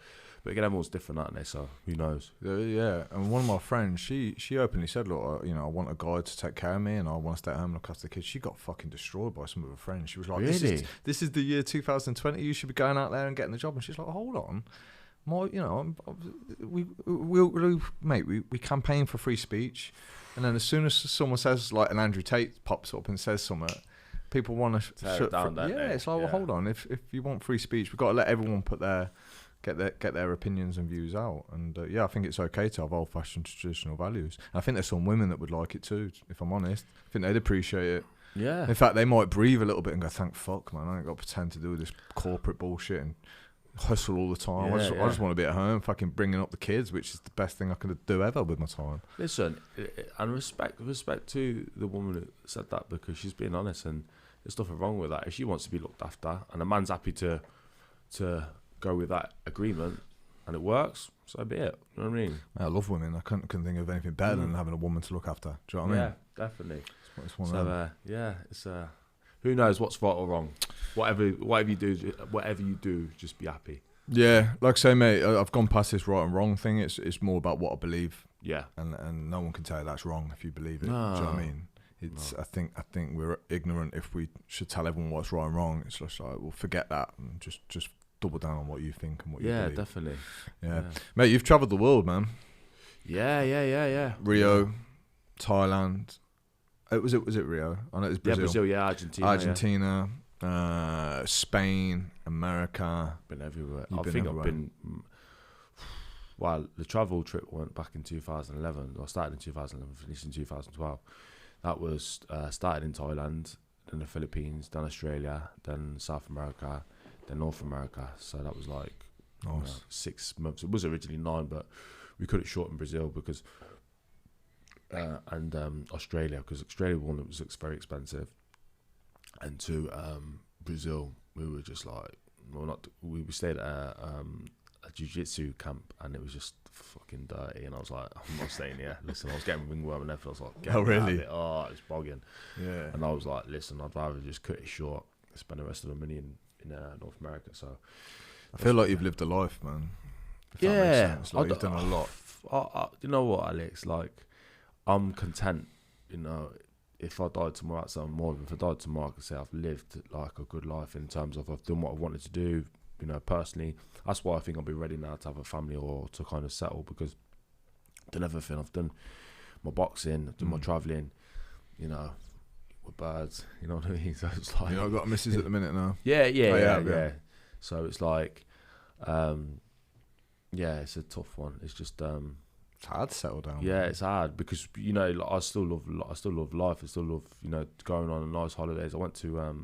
but again, everyone's different, aren't they? So who knows? Yeah, and one of my friends, she openly said, look, you know, I want a guy to take care of me, and I want to stay at home and look after the kids. She got fucking destroyed by some of her friends. She was like, really? This is the year 2020. You should be going out there and getting the job. And she's like, hold on. You know, we campaign for free speech, and then as soon as someone says, like, an Andrew Tate pops up and says something, people want to shut down. It's like, well, hold on. If you want free speech, we've got to let everyone get their opinions and views out. And I think it's okay to have old-fashioned traditional values. And I think there's some women that would like it too. If I'm honest, I think they'd appreciate it. Yeah. In fact, they might breathe a little bit and go, "Thank fuck, man! I ain't got to pretend to do this corporate bullshit and hustle all the time. I just want to be at home, fucking bringing up the kids, which is the best thing I could do ever with my time." Listen, and respect to the woman who said that, because she's being honest, and there's nothing wrong with that. If she wants to be looked after, and a man's happy to go with that agreement, and it works, so be it. You know what I mean? I love women. I couldn't think of anything better than having a woman to look after. Do you know what I mean? Yeah, definitely. It's one of them. It's who knows what's right or wrong. Whatever you do, just be happy. Yeah, like I say, mate, I've gone past this right and wrong thing. It's more about what I believe. Yeah. And no one can tell you that's wrong if you believe it. No. Do you know what I mean? I think we're ignorant if we should tell everyone what's right and wrong. It's just like, well, forget that and just double down on what you think and what you believe. Yeah, definitely. Yeah. Mate, you've travelled the world, man. Yeah. Rio, Thailand. Was it Rio? I know it was Brazil. Yeah, Brazil, Argentina, Spain, America. Been everywhere. I've been. Well, the travel trip went back in 2011. I started in 2011, finished in 2012. That was started in Thailand, then the Philippines, then Australia, then South America, then North America. So that was like nice. 6 months. It was originally 9, but we cut it short in Brazil because. And Australia, because Australia, one, it was very expensive, and two, Brazil, we were just like, we stayed at a jiu-jitsu camp, and it was just fucking dirty, and I was like, I'm not staying here. Listen, I was getting ringworm and everything. I was like, get really? it's bogging. Yeah. And I was like, listen, I'd rather just cut it short, spend the rest of the money in North America. So I feel like you've lived a life, man. Like you've done a lot. You know what, Alex? Like, I'm content, you know, if I died tomorrow, that's something more. If I died tomorrow, I could say I've lived like a good life in terms of I've done what I wanted to do, you know, personally. That's why I think I'll be ready now to have a family or to kind of settle, because I've done everything. I've done my boxing, I've done my travelling, you know, with birds, you know what I mean? So it's like... You know, I've got a missus at the minute now. Yeah. So it's like, it's a tough one. It's just... it's hard to settle down. Yeah, man. It's hard because, you know, like, I still love life. I still love, you know, going on nice holidays. I went to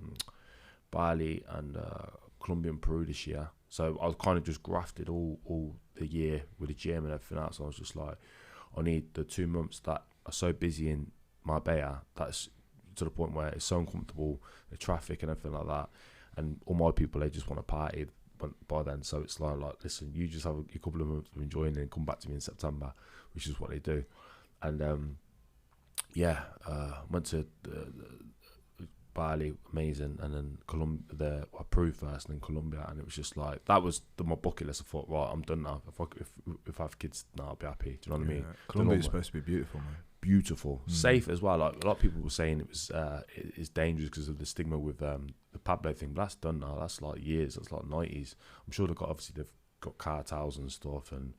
Bali and Colombia and Peru this year. So I was kind of just grafted all the year with the gym and everything else. So I was just like, I need the 2 months that are so busy in Marbella, that's to the point where it's so uncomfortable, the traffic and everything like that. And all my people, they just want to party by then. So it's like, listen, you just have a couple of months of enjoying it and come back to me in September, which is what they do. And went to Bali, amazing, and then Peru first, and then Colombia, and it was just like, that was my bucket list. I thought, right, I'm done now. If I have kids now, I'll be happy. Do you know what I mean? Colombia is supposed to be beautiful, man. Beautiful, safe as well. Like, a lot of people were saying it was it's dangerous because of the stigma with the Pablo thing, but that's done now. That's like years. That's like 90s. I'm sure they've got cartels and stuff and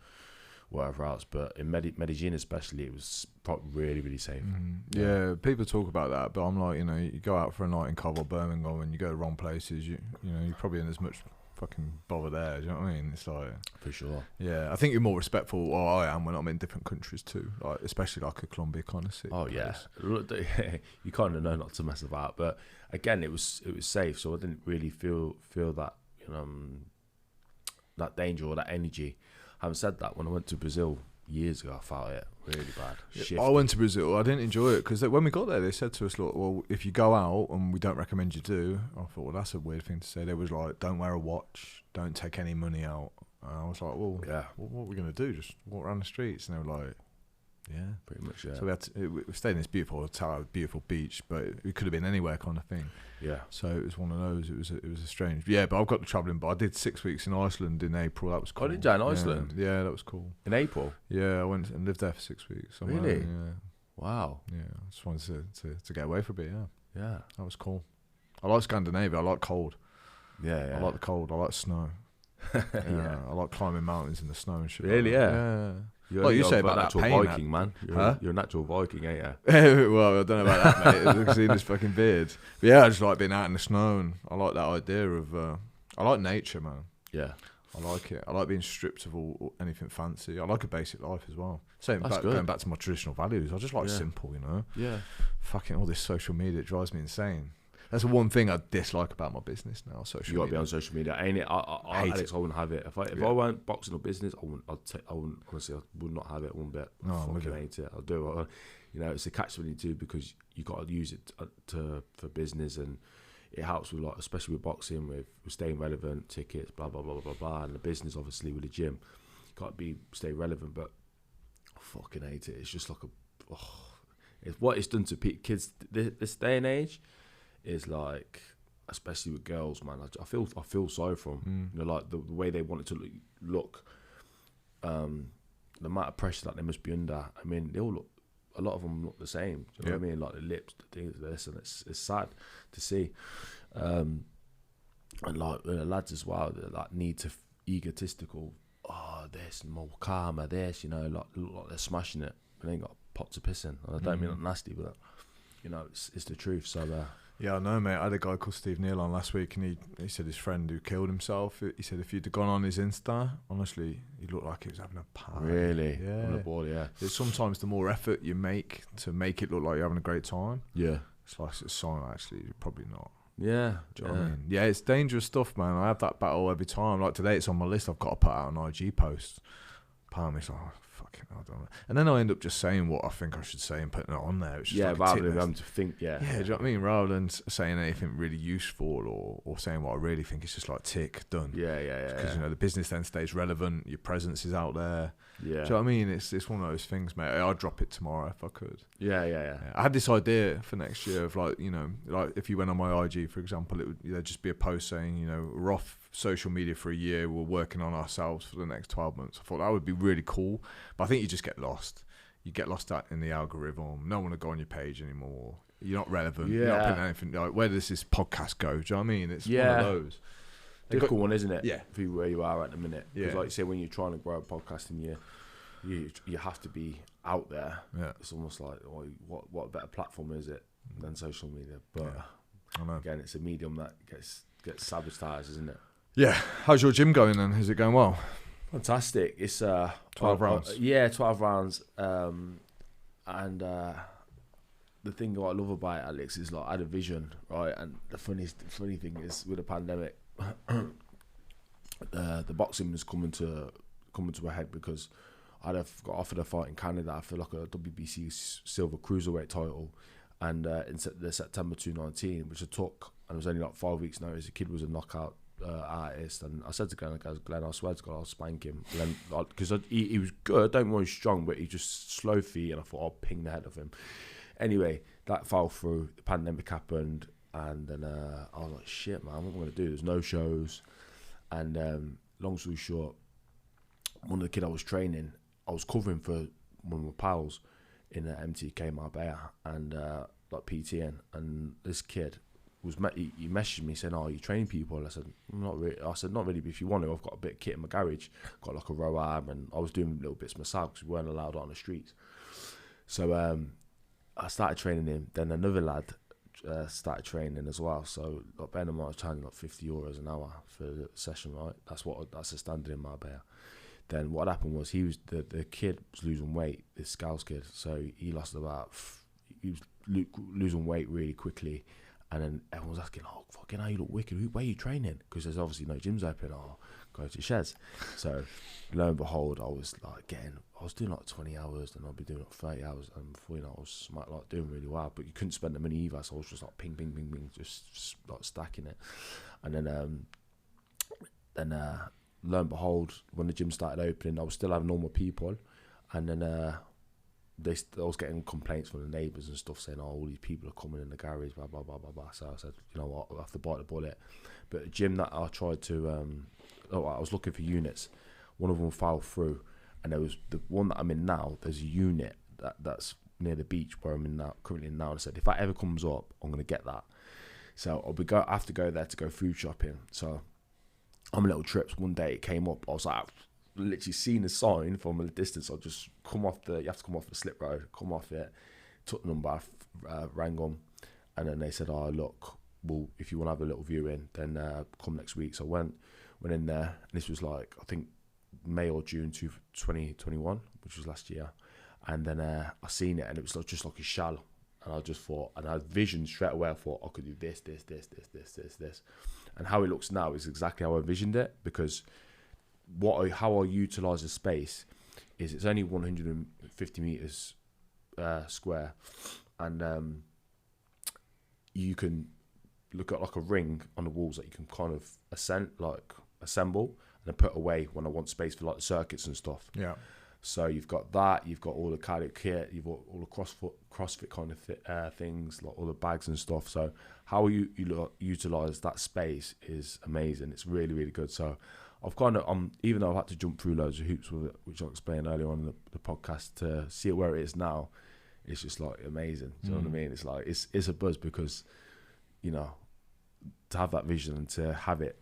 whatever else, but in Medellin especially, it was really, really safe. Yeah, people talk about that, but I'm like, you know, you go out for a night in Cobble, Birmingham, and you go to wrong places, you know, you're probably in as much fucking bother there. Do you know what I mean? It's like, for sure. Yeah, I think you're more respectful. Or I am when I'm in different countries too, like especially like a Colombia kind of city. Oh yeah, you kind of know not to mess about, but again, it was safe, so I didn't really feel that, you know, that danger or that energy. Having said that, when I went to Brazil years ago, I felt it really bad. I went to Brazil. I didn't enjoy it because when we got there, they said to us, look, well, if you go out, and we don't recommend you do. I thought, well, that's a weird thing to say. They was like, don't wear a watch, don't take any money out. And I was like, well, yeah, what are we going to do? Just walk around the streets? And they were like, Yeah, pretty much. Yeah. So we stayed in this beautiful hotel, beautiful beach, but we could have been anywhere, kind of thing. Yeah. So it was one of those. It was a strange. Yeah, but I've got the travelling. But I did 6 weeks in Iceland in April. That was cool. Oh, did you in Iceland? Yeah, that was cool. In April. Yeah, I went and lived there for 6 weeks. Really? Yeah. Wow. Yeah, I just wanted to get away for a bit. Yeah. Yeah. That was cool. I like Scandinavia. I like cold. Yeah. I like the cold. I like snow. Yeah. I like climbing mountains in the snow and shit. Really? Like Yeah. Like you say about that pain, Viking, man. You're a natural Viking, ain't you? Well, I don't know about that, mate. I've seen this fucking beard. But yeah, I just like being out in the snow, and I like that idea of. I like nature, man. Yeah. I like it. I like being stripped of all anything fancy. I like a basic life as well. That's good. Going back to my traditional values, I just like simple, you know. Yeah. Fucking all this social media, it drives me insane. That's the one thing I dislike about my business now. Social media. You got to be on social media, ain't it? Alex, I wouldn't have it. If I weren't boxing or business, I wouldn't. Honestly, I would not have it one bit. No, I fucking hate it. I'll do it. You know, it's a catch-22 because you got to use it for business, and it helps with, like, especially with boxing, with staying relevant, tickets, blah blah blah blah blah, and the business obviously with the gym, got to stay relevant. But I fucking hate it. It's just like it's what it's done to kids this day and age. Is like, especially with girls, man. I feel sorry for them. You know, like the way they want it to look. The amount of pressure that they must be under. I mean, they all look. A lot of them look the same. Do you know what I mean? Like the lips, the things, this, and it's sad to see. And like the lads as well, they're like egotistical. Oh, this more karma, this. You know, like look like they're smashing it, but they ain't got pots of pissing. And I don't mean that nasty, but you know, it's the truth. So. Yeah, I know, mate. I had a guy called Steve Neal on last week, and he said his friend who killed himself, he said if you'd have gone on his Insta, honestly, he looked like he was having a party. Really? Yeah. On the ball, yeah. It's sometimes the more effort you make to make it look like you're having a great time, it's like it's a sign, actually, you're probably not. Yeah. Do you know what I mean? Yeah, it's dangerous stuff, man. I have that battle every time. Like today, it's on my list. I've got to put out an IG post. Part of me's like, fucking, I don't know. And then I end up just saying what I think I should say and putting it on there. It's just rather than having to think, do you know what I mean? Rather than saying anything really useful or saying what I really think, it's just like tick, done. Yeah. Because, you know, the business then stays relevant, your presence is out there. Yeah. Do you know what I mean? It's one of those things, mate. I'd drop it tomorrow if I could. Yeah. I had this idea for next year of, like, you know, like if you went on my IG, for example, there'd just be a post saying, you know, we're off social media for a year, we're working on ourselves for the next 12 months. I thought that would be really cool, but I think you just get lost. You get lost out in the algorithm. No one will go on your page anymore. You're not relevant. You're not putting anything. Like, where does this podcast go? Do you know what I mean? It's one of those. Difficult one, isn't it? Yeah. For where you are at the minute. Because, Yeah. like you say, when you're trying to grow a podcast and you have to be out there. Yeah. It's almost like, what better platform is it than social media? But I know. again, it's a medium that gets sabotaged, isn't it? Yeah. How's your gym going then? Is it going well? Fantastic. It's 12 rounds. 12 rounds. And the thing what I love about it, Alex, is like I had a vision, right? And the funny thing is with the pandemic, the boxing was coming to a head because got offered a fight in Canada for like a WBC silver cruiserweight title, and in the September 2019, which I took, and it was only like 5 weeks notice. The kid was a knockout artist, and I said to Glenn, I swear to God, I'll spank him. Because he was good, don't worry, strong, but he just slow feet, and I thought I'll ping the head of him. Anyway, that fell through. The pandemic happened, and then I was like, shit, man, what am I going to do? There's no shows, and long story short, one of the kids I was training, I was covering for one of my pals in MTK Marbella, and like PTN, and this kid he messaged me saying, "Oh, you train people?" And I said, "Not really." I said, "Not really, but if you want to, I've got a bit of kit in my garage. Got like a row arm, and I was doing little bits myself because we weren't allowed on the streets." So I started training him. Then another lad started training as well. So like Ben and I was charging like €50 an hour for the session, right? That's a standard in Marbella. Then what happened was the kid was losing weight, this Scouts kid. So he was losing weight really quickly. And then everyone was asking, "Oh, fucking hell, you look wicked. Where are you training?" Because there's obviously no gyms open. "Oh, go to Sheds." So lo and behold, I was doing like 20 hours, and I'd be doing like 30 hours. And before you know, I was like doing really well. But you couldn't spend the money either, so I was just like ping, ping, ping, ping, just like stacking it. And then lo and behold, when the gym started opening, I was still having normal people. And then I was getting complaints from the neighbours and stuff saying, "Oh, all these people are coming in the garage, blah blah blah blah blah." So I said, "You know what? I have to bite the bullet." But the gym that I tried to, I was looking for units. One of them fell through, and there was the one that I'm in now. There's a unit that's near the beach where I'm in now, currently now. And I said, if that ever comes up, I'm gonna get that. So I have to go there to go food shopping. So on my little trips, one day it came up. I was like, literally seen a sign from a distance. I just you have to come off the slip road, come off it, took the number, rang them, and then they said, "Oh, look, well, if you want to have a little viewing, then come next week." So I went in there, and this was like, I think May or June 2021, which was last year, and then I seen it, and it was just like a shell, and I just thought, and I had vision straight away. I thought I could do this, and how it looks now is exactly how I envisioned it, because how I utilise the space is it's only 150 meters square, and you can look at like a ring on the walls that you can kind of assemble and then put away when I want space for like the circuits and stuff. Yeah. So you've got that, you've got all the cardio kit, you've got all the CrossFit kind of things, like all the bags and stuff. So how you utilise that space is amazing. It's really, really good. So I've kind of, even though I've had to jump through loads of hoops with it, which I explained earlier on in the podcast, to see it where it is now, it's just like amazing. Do you know what I mean? It's like, it's a buzz because, you know, to have that vision and to have it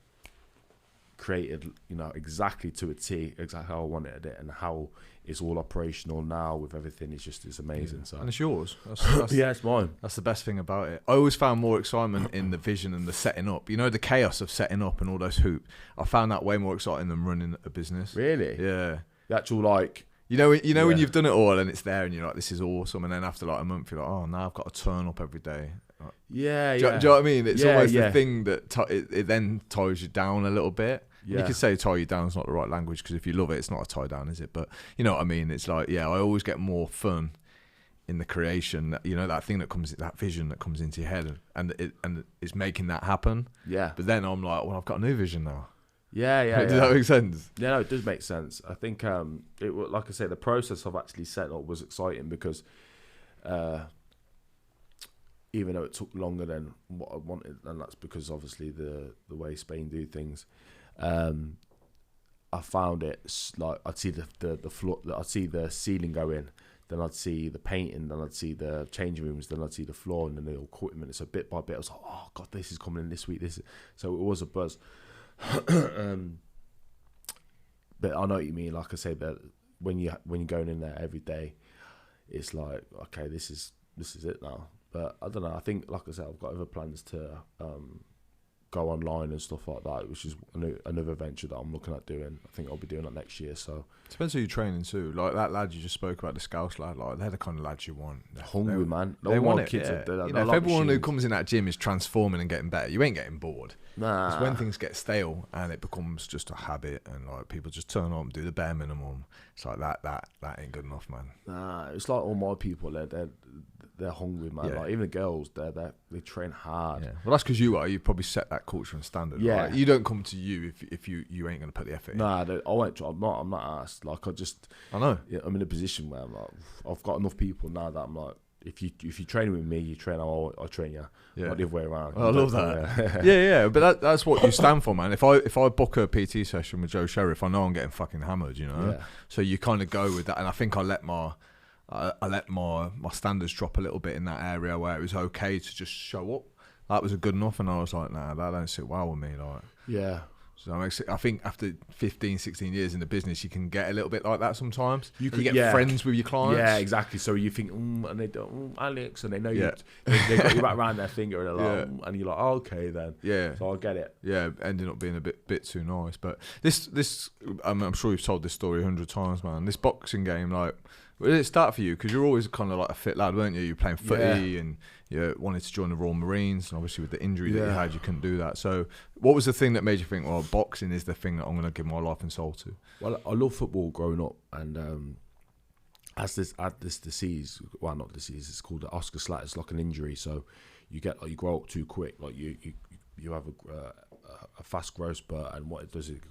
created, you know, exactly to a T, exactly how I wanted it, and how it's all operational now with everything. It's amazing. Yeah. So, and it's yours. That's yeah, it's mine. That's the best thing about it. I always found more excitement in the vision and the setting up. You know, the chaos of setting up and all those hoops. I found that way more exciting than running a business. Really? Yeah. The actual like. You know when you've done it all and it's there and you're like, this is awesome, and then after like a month you're like, oh, now I've got to turn up every day. Like, do you know what I mean? It's almost the thing that it then ties you down a little bit. Yeah. You could say tie you down is not the right language, because if you love it, it's not a tie down, is it? But you know what I mean? It's like, I always get more fun in the creation. You know, that thing that vision that comes into your head, and it's making that happen. Yeah. But then I'm like, well, I've got a new vision now. Yeah. Does that make sense? Yeah, no, it does make sense. I think like I say, the process of actually setting up was exciting because even though it took longer than what I wanted, and that's because obviously the way Spain do things, I found it like I'd see the floor, I'd see the ceiling go in, then I'd see the painting, then I'd see the changing rooms, then I'd see the floor, and then the equipment. So bit by bit, I was like, oh god, this is coming in this week. So it was a buzz. But I know what you mean. Like I say, that when you're going in there every day, it's like, okay, this is it now. But I don't know. I think, like I said, I've got other plans to go online and stuff like that, which is another venture that I'm looking at doing. I think I'll be doing that next year. So depends who you're training too. Like that lad you just spoke about, the Scouse lad, like they're the kind of lads you want. They're hungry, man. They want it. Kids if everyone who comes in that gym is transforming and getting better, you ain't getting bored. Nah. It's when things get stale and it becomes just a habit, and like people just turn on, do the bare minimum. It's like that ain't good enough, man. Nah, it's like all my people. They're hungry, man. Yeah. Like even the girls, they train hard. Yeah. Well, that's because you probably set that culture and standard. Yeah. Right? You don't come to you if you ain't gonna put the effort in. Nah, I won't. I'm not asked. Like I know. Yeah, I'm in a position where I'm like, I've got enough people now that I'm like, if you train with me, you train how I train you. Yeah. Not the other way around. I love that. Yeah. But that's what you stand for, man. If I book a PT session with Joe Sherriff, I know I'm getting fucking hammered, you know. Yeah. So you kind of go with that, and I think I let my standards drop a little bit in that area where it was okay to just show up. That was good enough, and I was like, nah, that don't sit well with me. Like, yeah. So I think after 15, 16 years in the business, you can get a little bit like that sometimes. You get friends with your clients. Yeah, exactly. So you think, and they don't, Alex, and they know you. They got you back around their finger, and they're like, and you're like, oh, okay then. Yeah. So I get it. Yeah, ending up being a bit too nice. But this, I'm sure you've told this story 100 times, man. This boxing game, like, where did it start for you? Because you're always kind of like a fit lad, weren't you? You're playing footy and you wanted to join the Royal Marines, and obviously with the injury that you had, you couldn't do that. So what was the thing that made you think, well, boxing is the thing that I'm going to give my life and soul to? Well, I love football growing up, and as this disease, well, not disease, it's called the Oscar slat. It's like an injury. So you grow up too quick. Like you have a fast growth spurt, and what it does, it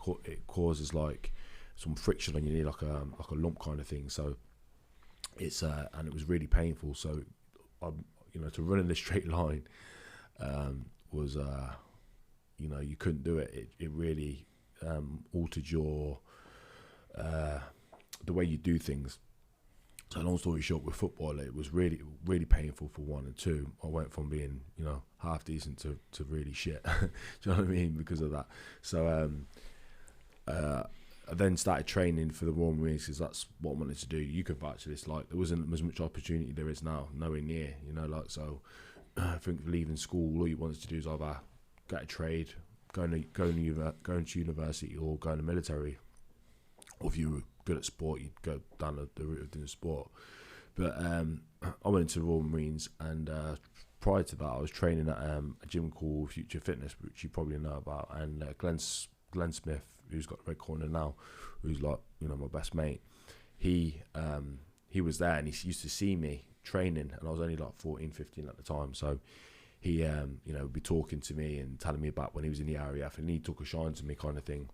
causes like some friction on your knee, like a lump kind of thing. So it's and it was really painful. So, you know, to run in a straight line was, you know, you couldn't do it. It really altered your the way you do things. So long story short, with football, it was really, really painful for 1 and 2. I went from being, you know, half decent to really shit. Do you know what I mean? Because of that. So I then started training for the Royal Marines because that's what I wanted to do. You could vouch for this. Like, there wasn't as much opportunity there is now, nowhere near. You know, like, so I think leaving school, all you wanted to do is either get a trade, going to university, or going to military. Or if you were good at sport, you'd go down the route of doing sport. But I went into the Royal Marines, and prior to that, I was training at a gym called Future Fitness, which you probably know about. And Glenn Smith, who's got the red corner now, who's like, you know, my best mate, he was there, and he used to see me training, and I was only like 14, 15 at the time. So he, you know, would be talking to me and telling me about when he was in the RAF, and he took a shine to me, kind of thing.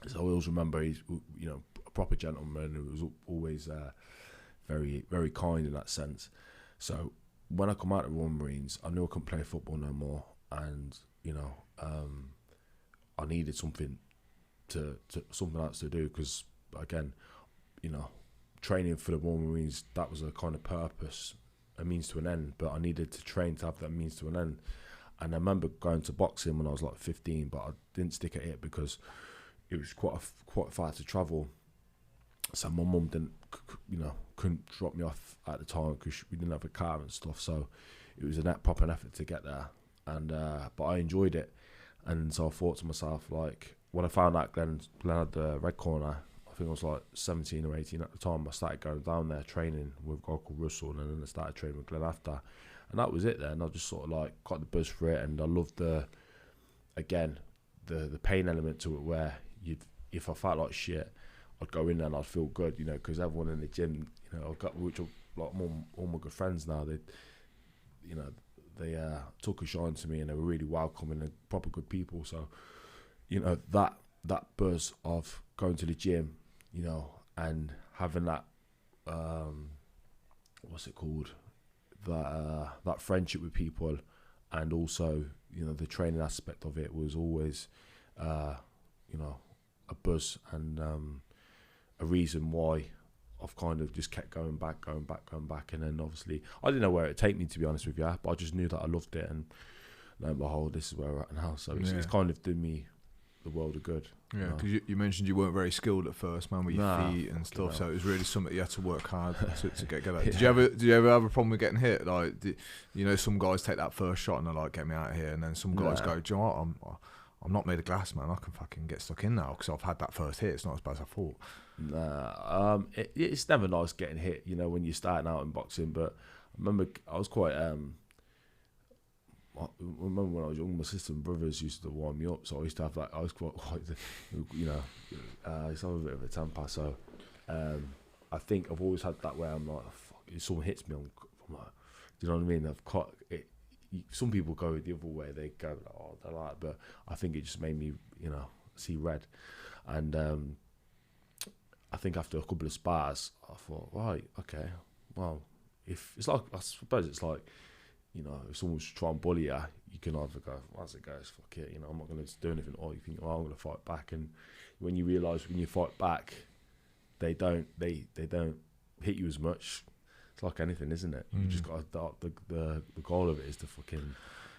So I always remember he's, you know, a proper gentleman who was always very, very kind in that sense. So when I come out of the Royal Marines, I knew I couldn't play football no more, and, you know, I needed something else to do, because again, you know, training for the Royal Marines, that was a kind of purpose, a means to an end, but I needed to train to have that means to an end. And I remember going to boxing when I was like 15, but I didn't stick at it because it was quite far to travel. So my mum couldn't drop me off at the time because we didn't have a car and stuff. So it was a proper effort to get there, and but I enjoyed it. And so I thought to myself, like, when I found out Glenn had the red corner, I think I was like 17 or 18 at the time, I started going down there training with a guy called Russell, and then I started training with Glenn after. And that was it then. I just sort of like got the buzz for it, and I loved the pain element to it, where if I felt like shit, I'd go in there and I'd feel good, you know, because everyone in the gym, you know, I've got, which are like all my good friends now, they, you know, they took a shine to me, and they were really welcoming and proper good people. So, you know, that buzz of going to the gym, you know, and having that, what's it called, that friendship with people, and also, you know, the training aspect of it was always, you know, a buzz and a reason why I've kind of just kept going back, and then obviously I didn't know where it'd take me, to be honest with you, but I just knew that I loved it, and lo and behold, this is where we're at now. So it's kind of did me the world of good. Yeah, because you mentioned you weren't very skilled at first, man, with your feet and stuff. So it was really something you had to work hard to get at. Yeah. Did you ever have a problem with getting hit? Like, you know, some guys take that first shot and they're like, "Get me out of here," and then some guys go, "Do you know what? I'm not made of glass, man. I can fucking get stuck in now because I've had that first hit. It's not as bad as I thought." Nah, it's never nice getting hit, you know, when you're starting out in boxing. But I remember I was quite. I remember when I was young, my sister and brothers used to warm me up, so I used to have that. I was quite, you know, I used to have a bit of a temper. So I think I've always had that where I'm like, fuck, if someone hits me, I'm like, do you know what I mean? I've caught it. Some people go the other way, they go, oh, they're like, but I think it just made me, you know, see red. And I think after a couple of spars, I thought, right, okay, well, if it's like, I suppose it's like, you know, if someone's trying to bully you, you can either go, as it goes, fuck it, you know, I'm not going to do anything, or you think, oh, I'm going to fight back. And when you realise when you fight back, they don't hit you as much. It's like anything, isn't it? You just got to, the goal of it is to fucking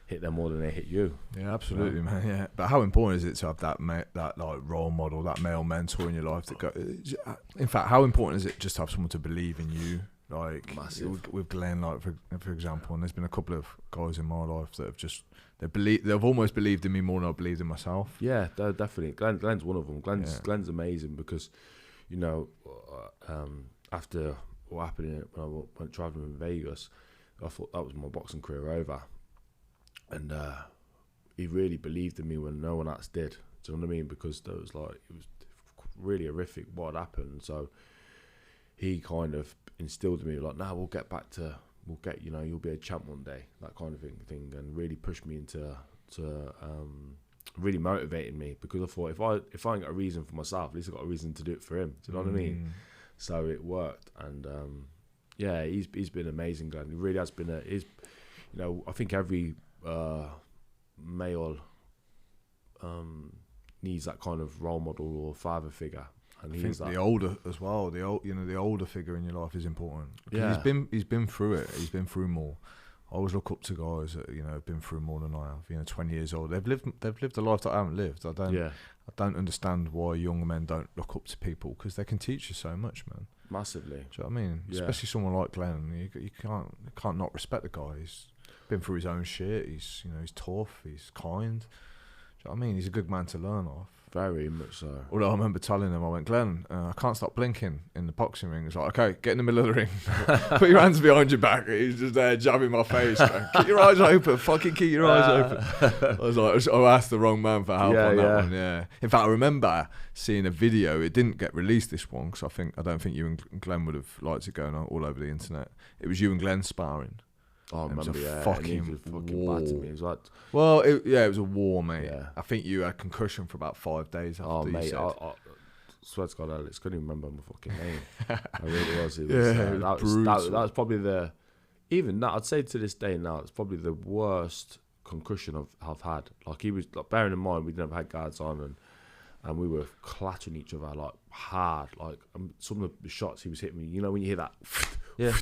hit them more than they hit you. Yeah, absolutely, man. Yeah, but how important is it to have that like role model, that male mentor in your life? In fact, how important is it just to have someone to believe in you? Like with Glenn, like for example, and there's been a couple of guys in my life that have they've almost believed in me more than I believed in myself. Yeah, definitely. Glenn's one of them. Glenn's amazing because, you know, after what happened when I went traveling in Vegas, I thought that was my boxing career over, and he really believed in me when no one else did. Do you know what I mean? Because it was really horrific what had happened. So he kind of instilled in me like, "Nah, we'll get, you know, you'll be a champ one day," that kind of thing, and really pushed me into really motivating me, because I thought if I ain't got a reason for myself, at least I got a reason to do it for him. Do you know what I mean? So it worked, and Yeah, he's been amazing, Glenn. He really has been I think every male needs that kind of role model or father figure. And I think the older as well, the older figure in your life is important. Yeah. He's been through it. He's been through more. I always look up to guys that have been through more than I have. 20 years old. They've lived a life that I haven't lived. I don't understand why young men don't look up to people, because they can teach you so much, man. Massively. Do you know what I mean? Yeah. Especially someone like Glenn. You can't not respect the guy. He's been through his own shit. He's tough. He's kind. Do you know what I mean? He's a good man to learn off. Very much so. Although I remember telling him, I went, Glenn, I can't stop blinking in the boxing ring. He's like, okay, get in the middle of the ring. Put your hands behind your back. He's just there jabbing my face. Keep your eyes open. Fucking keep your eyes open. I was like, I asked the wrong man for help on that one. Yeah. In fact, I remember seeing a video. It didn't get released, this one, because I don't think you and Glenn would have liked it going on all over the internet. It was you and Glenn sparring. Oh, I remember, yeah. Fucking war. Battered me. It was like, well, it was a war, mate. Yeah. I think you had concussion for about 5 days after you said. I swear to God, Alex, couldn't even remember my fucking name. I really was. It was that was probably even that, I'd say to this day now, it's probably the worst concussion I've had. Like, he was, like, bearing in mind, we didn't have guards on, and we were clattering each other, like, hard. Like, some of the shots he was hitting me, when you hear that, it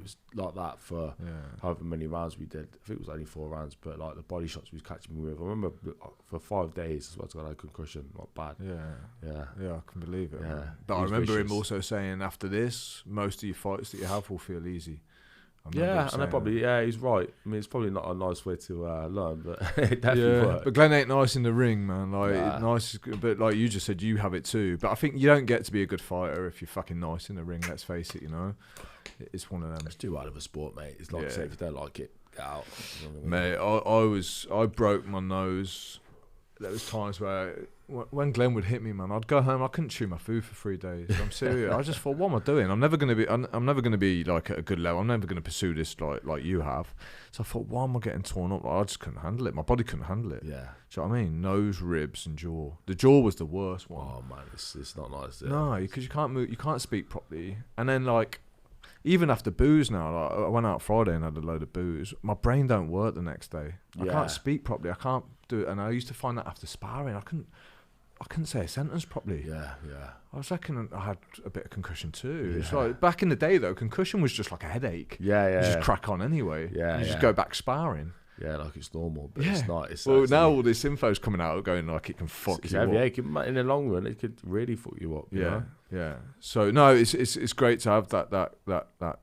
was like that for however many rounds we did. I think it was only 4 rounds, but like the body shots he was catching me with. I remember for 5 days, I got a concussion, not bad. Yeah, I can believe it. Yeah, but I remember him also saying, after this, most of your fights that you have will feel easy. Yeah, and I probably, he's right. I mean, it's probably not a nice way to learn, but it definitely worked. But Glenn ain't nice in the ring, man. Like, nice, but like you just said, you have it too. But I think you don't get to be a good fighter if you're fucking nice in the ring. Let's face it, it's one of them. It's too hard of a sport, mate. It's like, say, if you don't like it, get out. Mate, I broke my nose. There was times where when Glenn would hit me, man, I'd go home. I couldn't chew my food for 3 days. I'm serious. I just thought, what am I doing? I'm never gonna be like at a good level. I'm never gonna pursue this like you have. So I thought, why am I getting torn up? Like, I just couldn't handle it. My body couldn't handle it. Yeah. Do you know what I mean? Nose, ribs, and jaw. The jaw was the worst one. Oh man, it's not nice. No, because you can't move. You can't speak properly. And then like, even after booze now, like, I went out Friday and had a load of booze. My brain don't work the next day. I can't speak properly. I can't do it. And I used to find that after sparring, I couldn't say a sentence properly. Yeah. I was reckon I had a bit of concussion too. It's like, back in the day though, concussion was just like a headache. Yeah. You just crack on anyway. Yeah. You just go back sparring. Yeah, like it's normal, but it's not. It's well, now all this info's coming out going like it can fuck you up. Yeah, in the long run, it could really fuck you up. You know? Yeah. So no, it's great to have that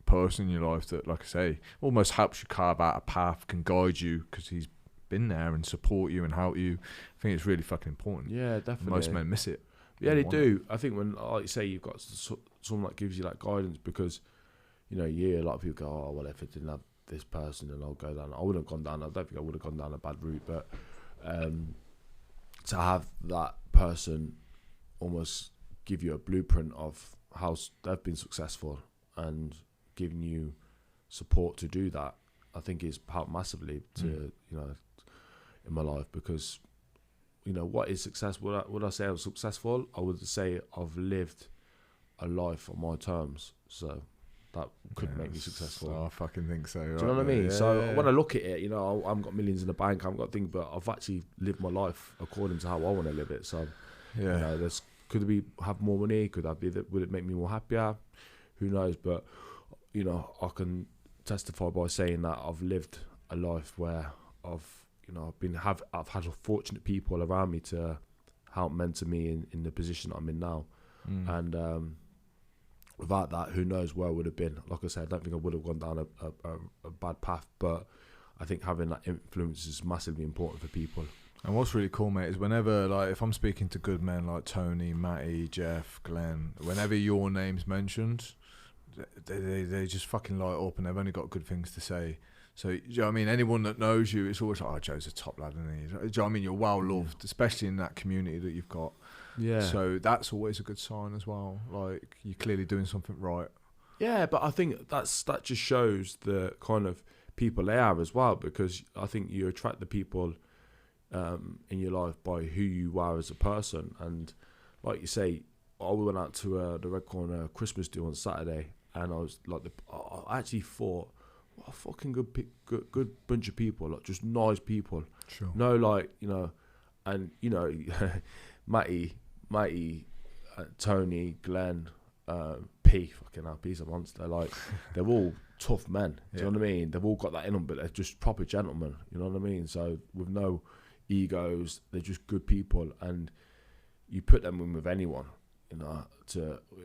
person in your life that, like I say, almost helps you carve out a path, can guide you because he's been there and support you and help you. I think it's really fucking important. Yeah, definitely. Most men miss it. Yeah, they do. I think when, like you say, you've got someone that gives you that guidance, because you hear a lot of people go, oh well, if I didn't have this person, then I'll go down. I wouldn't have gone down. I don't think I would have gone down a bad route, but to have that person almost give you a blueprint of how they've been successful and giving you support to do that, I think is helped massively to in my life, because what is success? Would I say I was successful? I would say I've lived a life on my terms, so that could make me successful. I fucking think so. Do you know what I mean? So when I look at it, I haven't got millions in the bank, I haven't got things, but I've actually lived my life according to how I want to live it. So could we have more money? Would it make me more happier? Who knows? But I can testify by saying that I've lived a life where I've had fortunate people around me to help mentor me in the position I'm in now, and without that, who knows where I would have been. Like I said, I don't think I would have gone down a bad path, but I think having that influence is massively important for people. And what's really cool, mate, is whenever, like, if I'm speaking to good men like Tony, Matty, Jeff, Glenn, whenever your name's mentioned, they just fucking light up, and they've only got good things to say. So, do you know what I mean? Anyone that knows you, it's always like, oh, Joe's a top lad, isn't he? Do you know what I mean? You're well loved, especially in that community that you've got. Yeah. So that's always a good sign as well. Like, you're clearly doing something right. Yeah, but I think that just shows the kind of people they are as well, because I think you attract the people in your life by who you are as a person. And like you say, I went out to the Red Corner Christmas do on Saturday, and I was like, I actually thought, what a fucking good bunch of people, like just nice people. Sure. No, like, you know, and you know, Matty, Tony, Glenn, P, fucking hell, P's a monster. Like, they're all tough men. Do you know what I mean? They've all got that in them, but they're just proper gentlemen. You know what I mean? So with no egos, they're just good people, and you put them in with anyone, you know,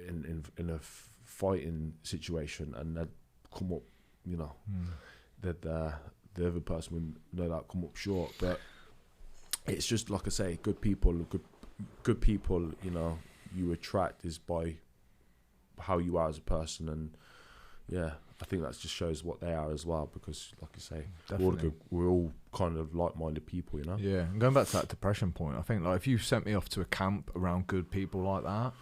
in a fighting situation, and they'd come up, you know, that the other person would no doubt come up short. But it's just like I say, good people, good people. You know, you attract is by how you are as a person, and yeah, I think that just shows what they are as well. Because, like I say, we're all kind of like-minded people, you know. Yeah, and going back to that depression point, I think like if you sent me off to a camp around good people like that,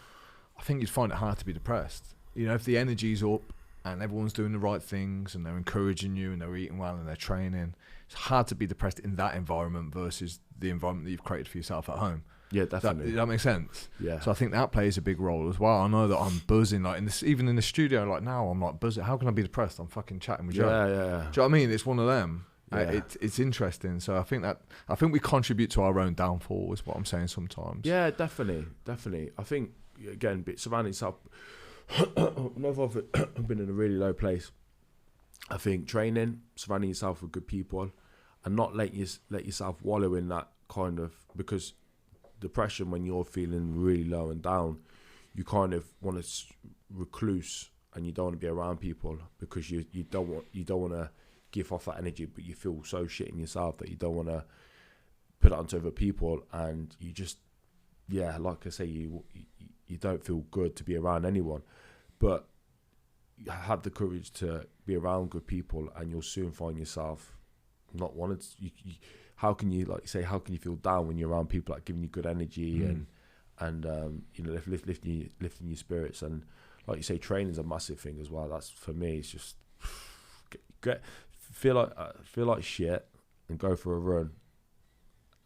I think you'd find it hard to be depressed. You know, if the energy's up and everyone's doing the right things and they're encouraging you and they're eating well and they're training, it's hard to be depressed in that environment versus the environment that you've created for yourself at home. Yeah, definitely. That makes sense. Yeah. So I think that plays a big role as well. I know that I'm buzzing, like even in the studio, like now I'm like buzzing. How can I be depressed? I'm fucking chatting with Joe. Yeah. Do you know what I mean? It's one of them. Yeah. It's interesting. So I think we contribute to our own downfall, is what I'm saying sometimes. Yeah, definitely. I think again, surrounding yourself. Whenever I've been in a really low place, I think training, surrounding yourself with good people, and not let yourself wallow in that kind of, because depression, when you're feeling really low and down, you kind of want to recluse, and you don't want to be around people because you don't want to give off that energy, but you feel so shit in yourself that you don't want to put it onto other people, and you just, yeah, like I say, you don't feel good to be around anyone. But you have the courage to be around good people, and you'll soon find yourself not wanting to, how can you, like you say, how can you feel down when you're around people that giving you good energy and you know, lifting your spirits? And like you say, training is a massive thing as well. That's, for me, it's just feel like shit and go for a run,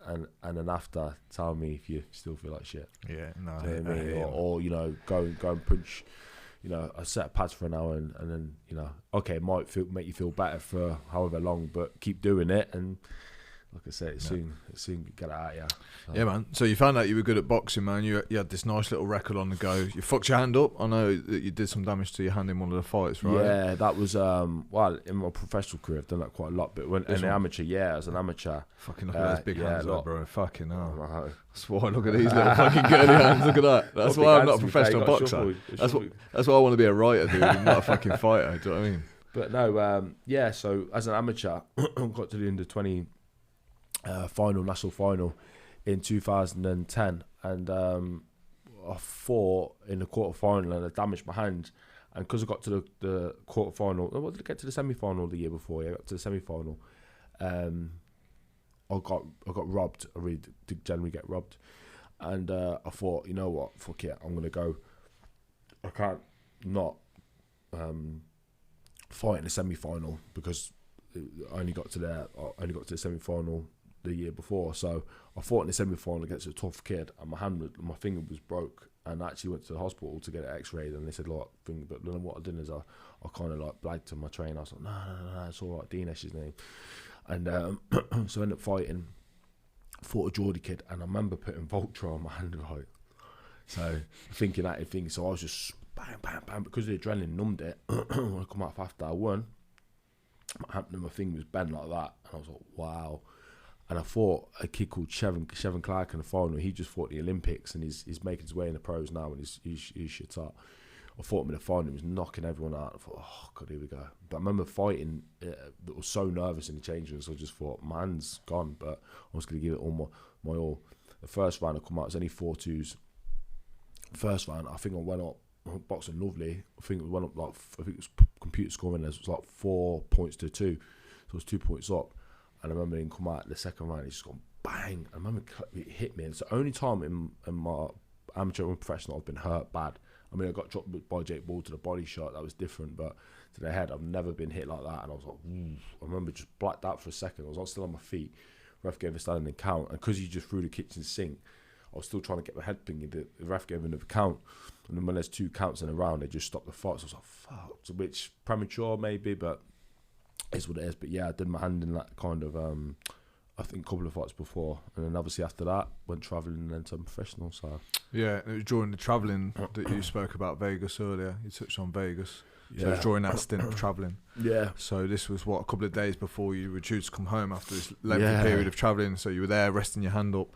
and then after tell me if you still feel like shit. Yeah, no. Do you know what I mean? Or you know, go and punch, you know, a set of pads for an hour, and then, you know, okay, it might make you feel better for however long, but keep doing it, and like I say, it soon get it out, yeah. So. Yeah, man. So you found out you were good at boxing, man. You had this nice little record on the go. You fucked your hand up. I know that you did some damage to your hand in one of the fights, right? Yeah, that was well, in my professional career, I've done that quite a lot. But when in amateur, as an amateur, fucking look at those big hands, though, bro. Fucking hell. Right. That's why. Look at these little fucking girly hands. Look at that. That's why I'm not a professional boxer. That's why I want to be a writer, dude, and not a fucking fighter. Do you know what I mean? But no, so as an amateur, I got to the under 20 national final in 2010, and I fought in the quarter final and I damaged my hand, and because I got to the quarter final, what did I get to the semi final the year before? Yeah, I got to the semi final. I got robbed. I really did generally get robbed, and I thought, you know what, fuck it, I'm gonna go. I can't not fight in the semi final because I only got to the semi final the year before. So I fought in the semi-final against a tough kid, and my finger was broke, and I actually went to the hospital to get it x-rayed, and they said, look, but then what I did is I kind of like blagged to my trainer. I was like, no, it's all right, Dinesh's his name. And so I ended up fought a Geordie kid, and I remember putting Voltron on my hand, right? So thinking that thing, so I was just bang, bang, bang, because the adrenaline numbed it. When I come out after I won, my finger was bent like that, and I was like, wow. And I fought a kid called Chevin Clark in the final. He just fought the Olympics, and he's making his way in the pros now, and he's shit up. I fought him in the final. He was knocking everyone out. I thought, oh god, here we go. But I remember fighting. I was so nervous in the change room, so I just thought, my hand's gone, but I was going to give it all my all. The first round I come out, it was only 4-2s. First round, I think I went up boxing lovely. I think it went up it was computer scoring. It was like 4 points to 2, so it was 2 points up. And I remember him come out the second round, he's just gone bang. I remember it hit me. It's the only time in my amateur and professional I've been hurt bad. I mean, I got dropped by Jake Ball to the body shot, that was different, but to the head, I've never been hit like that. And I was like, ooh. I remember just blacked out for a second. I was still on my feet. Ref gave a standing count, and because he just threw the kitchen sink, I was still trying to get my head thinking. The ref gave another count, and then when there's 2 counts in a round, they just stop the fight. So I was like, fuck, so which premature maybe, but it's what it is. But yeah, I did my hand in that kind of, I think, a couple of fights before, and then obviously after that, went travelling and then turned professional. So yeah, it was during the travelling that you spoke about Vegas earlier. You touched on Vegas. yeah. So it was during that stint of travelling. Yeah. So this was what, a couple of days before you were due to come home after this lengthy period of travelling. So you were there resting your hand up,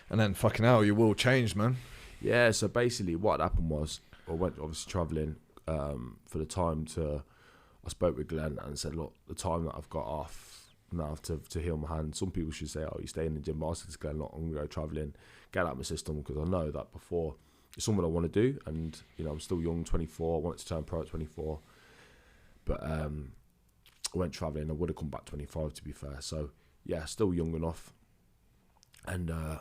and then fucking hell, your world changed, man. Yeah. So basically, what happened was, I went obviously travelling for the time to. I spoke with Glenn and said, look, the time that I've got off now to heal my hand. Some people should say, oh, you stay in the gym. But I said to Glenn, look, I'm gonna go travelling, get out of my system, because I know that before. It's something I want to do, and you know I'm still young, 24. I wanted to turn pro at 24, but I went travelling. I would have come back 25, to be fair. So yeah, still young enough. And I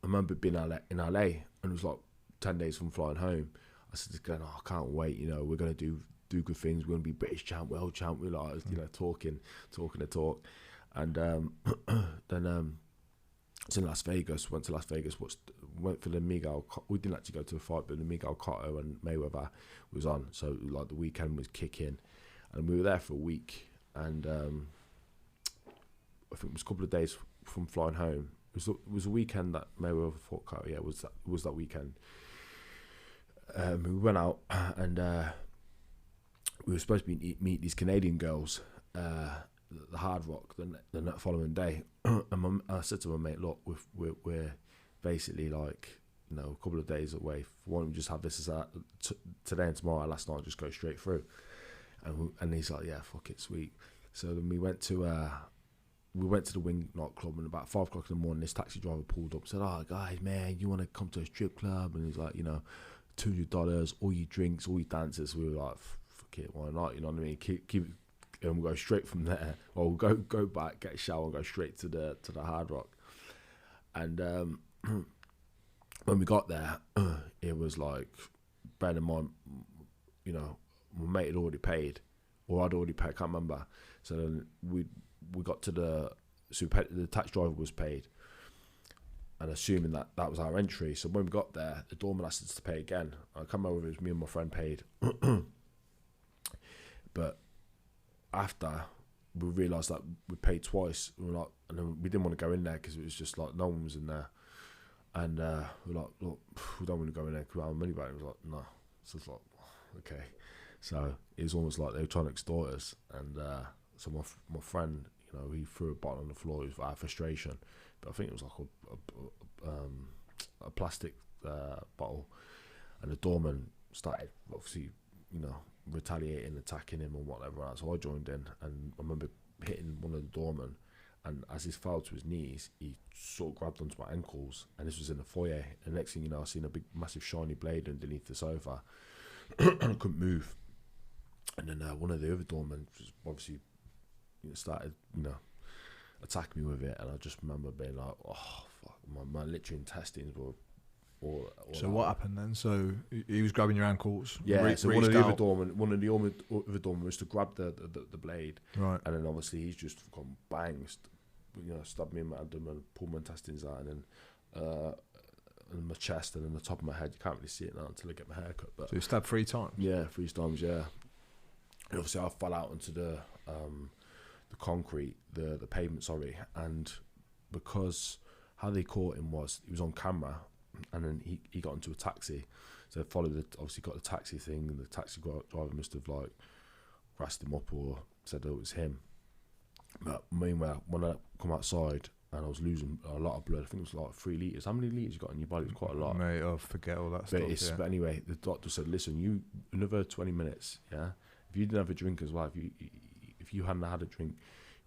remember being in LA, and it was like 10 days from flying home. I said to Glenn, oh, I can't wait. You know, we're gonna do good things. We're gonna be British champ, world champ. We're like, you know, talking the talk, and then. It's in Las Vegas. Went to Las Vegas. Went for the Miguel. We didn't actually go to the fight, but the Miguel Cotto and Mayweather was on. So like the weekend was kicking, and we were there for a week. And I think it was a couple of days from flying home. It was a weekend that Mayweather fought Cotto. Yeah, it was that weekend. We went out and we were supposed to meet these Canadian girls. The Hard Rock the following day, and I said to my mate, look, we're basically like, you know, a couple of days away. Why don't we just have this as today and tomorrow, last night, just go straight through. And he's like, yeah, fuck it, sweet. So then we went to the Wing nightclub, and about 5 o'clock in the morning, this taxi driver pulled up and said, oh, guys, man, you want to come to a strip club? And he's like, you know, $200, all your drinks, all your dances. We were like, fuck it, why not? You know what I mean? Keep it. And we'll go straight from there. Or we'll go back, get a shower, and go straight to the Hard Rock. And when we got there, it was like, bear in mind, you know, my mate had already paid, or I'd already paid, I can't remember. So then we got to the taxi driver was paid, and assuming that was our entry. So when we got there, the doorman asked us to pay again. I can't remember if it was me and my friend paid, but after we realised that we paid twice, we were like, and then we didn't want to go in there because it was just like no one was in there, and we were like, look, we don't want to go in there because we don't have money back. It was like, no. So it's like, okay. So it was almost like they were trying to extort us, and so my friend, you know, he threw a bottle on the floor out of frustration, but I think it was like a plastic bottle, and the doorman started obviously, you know, retaliating, attacking him and whatever else. So I joined in, and I remember hitting one of the doormen, and as he fell to his knees, he sort of grabbed onto my ankles, and this was in the foyer. And the next thing you know, I seen a big massive shiny blade underneath the sofa, and I couldn't move. And then one of the other doormen just obviously, you know, started, you know, attacking me with it, and I just remember being like, oh fuck, my literal intestines were all so what happened then? So he was grabbing your ankles. Yeah. So one of the other doormen was to grab the blade. Right. And then obviously he's just gone bang, you know, stabbed me in my abdomen, pulled my intestines out, and then in my chest, and then the top of my head. You can't really see it now until I get my hair cut. But so you stabbed 3 times. Yeah, 3 times. Yeah. And obviously I fell out onto the concrete, the pavement. Sorry, and because how they caught him was he was on camera. And then he got into a taxi, so obviously got the taxi thing, and the taxi driver must have like grassed him up or said that it was him. But meanwhile, when I come outside and I was losing a lot of blood, I think it was like 3 litres. How many litres you got in your body? It was quite a lot. Mate, I forget all that stuff. But anyway, the doctor said, listen, you another 20 minutes, yeah? If you didn't have a drink as well, if you hadn't had a drink,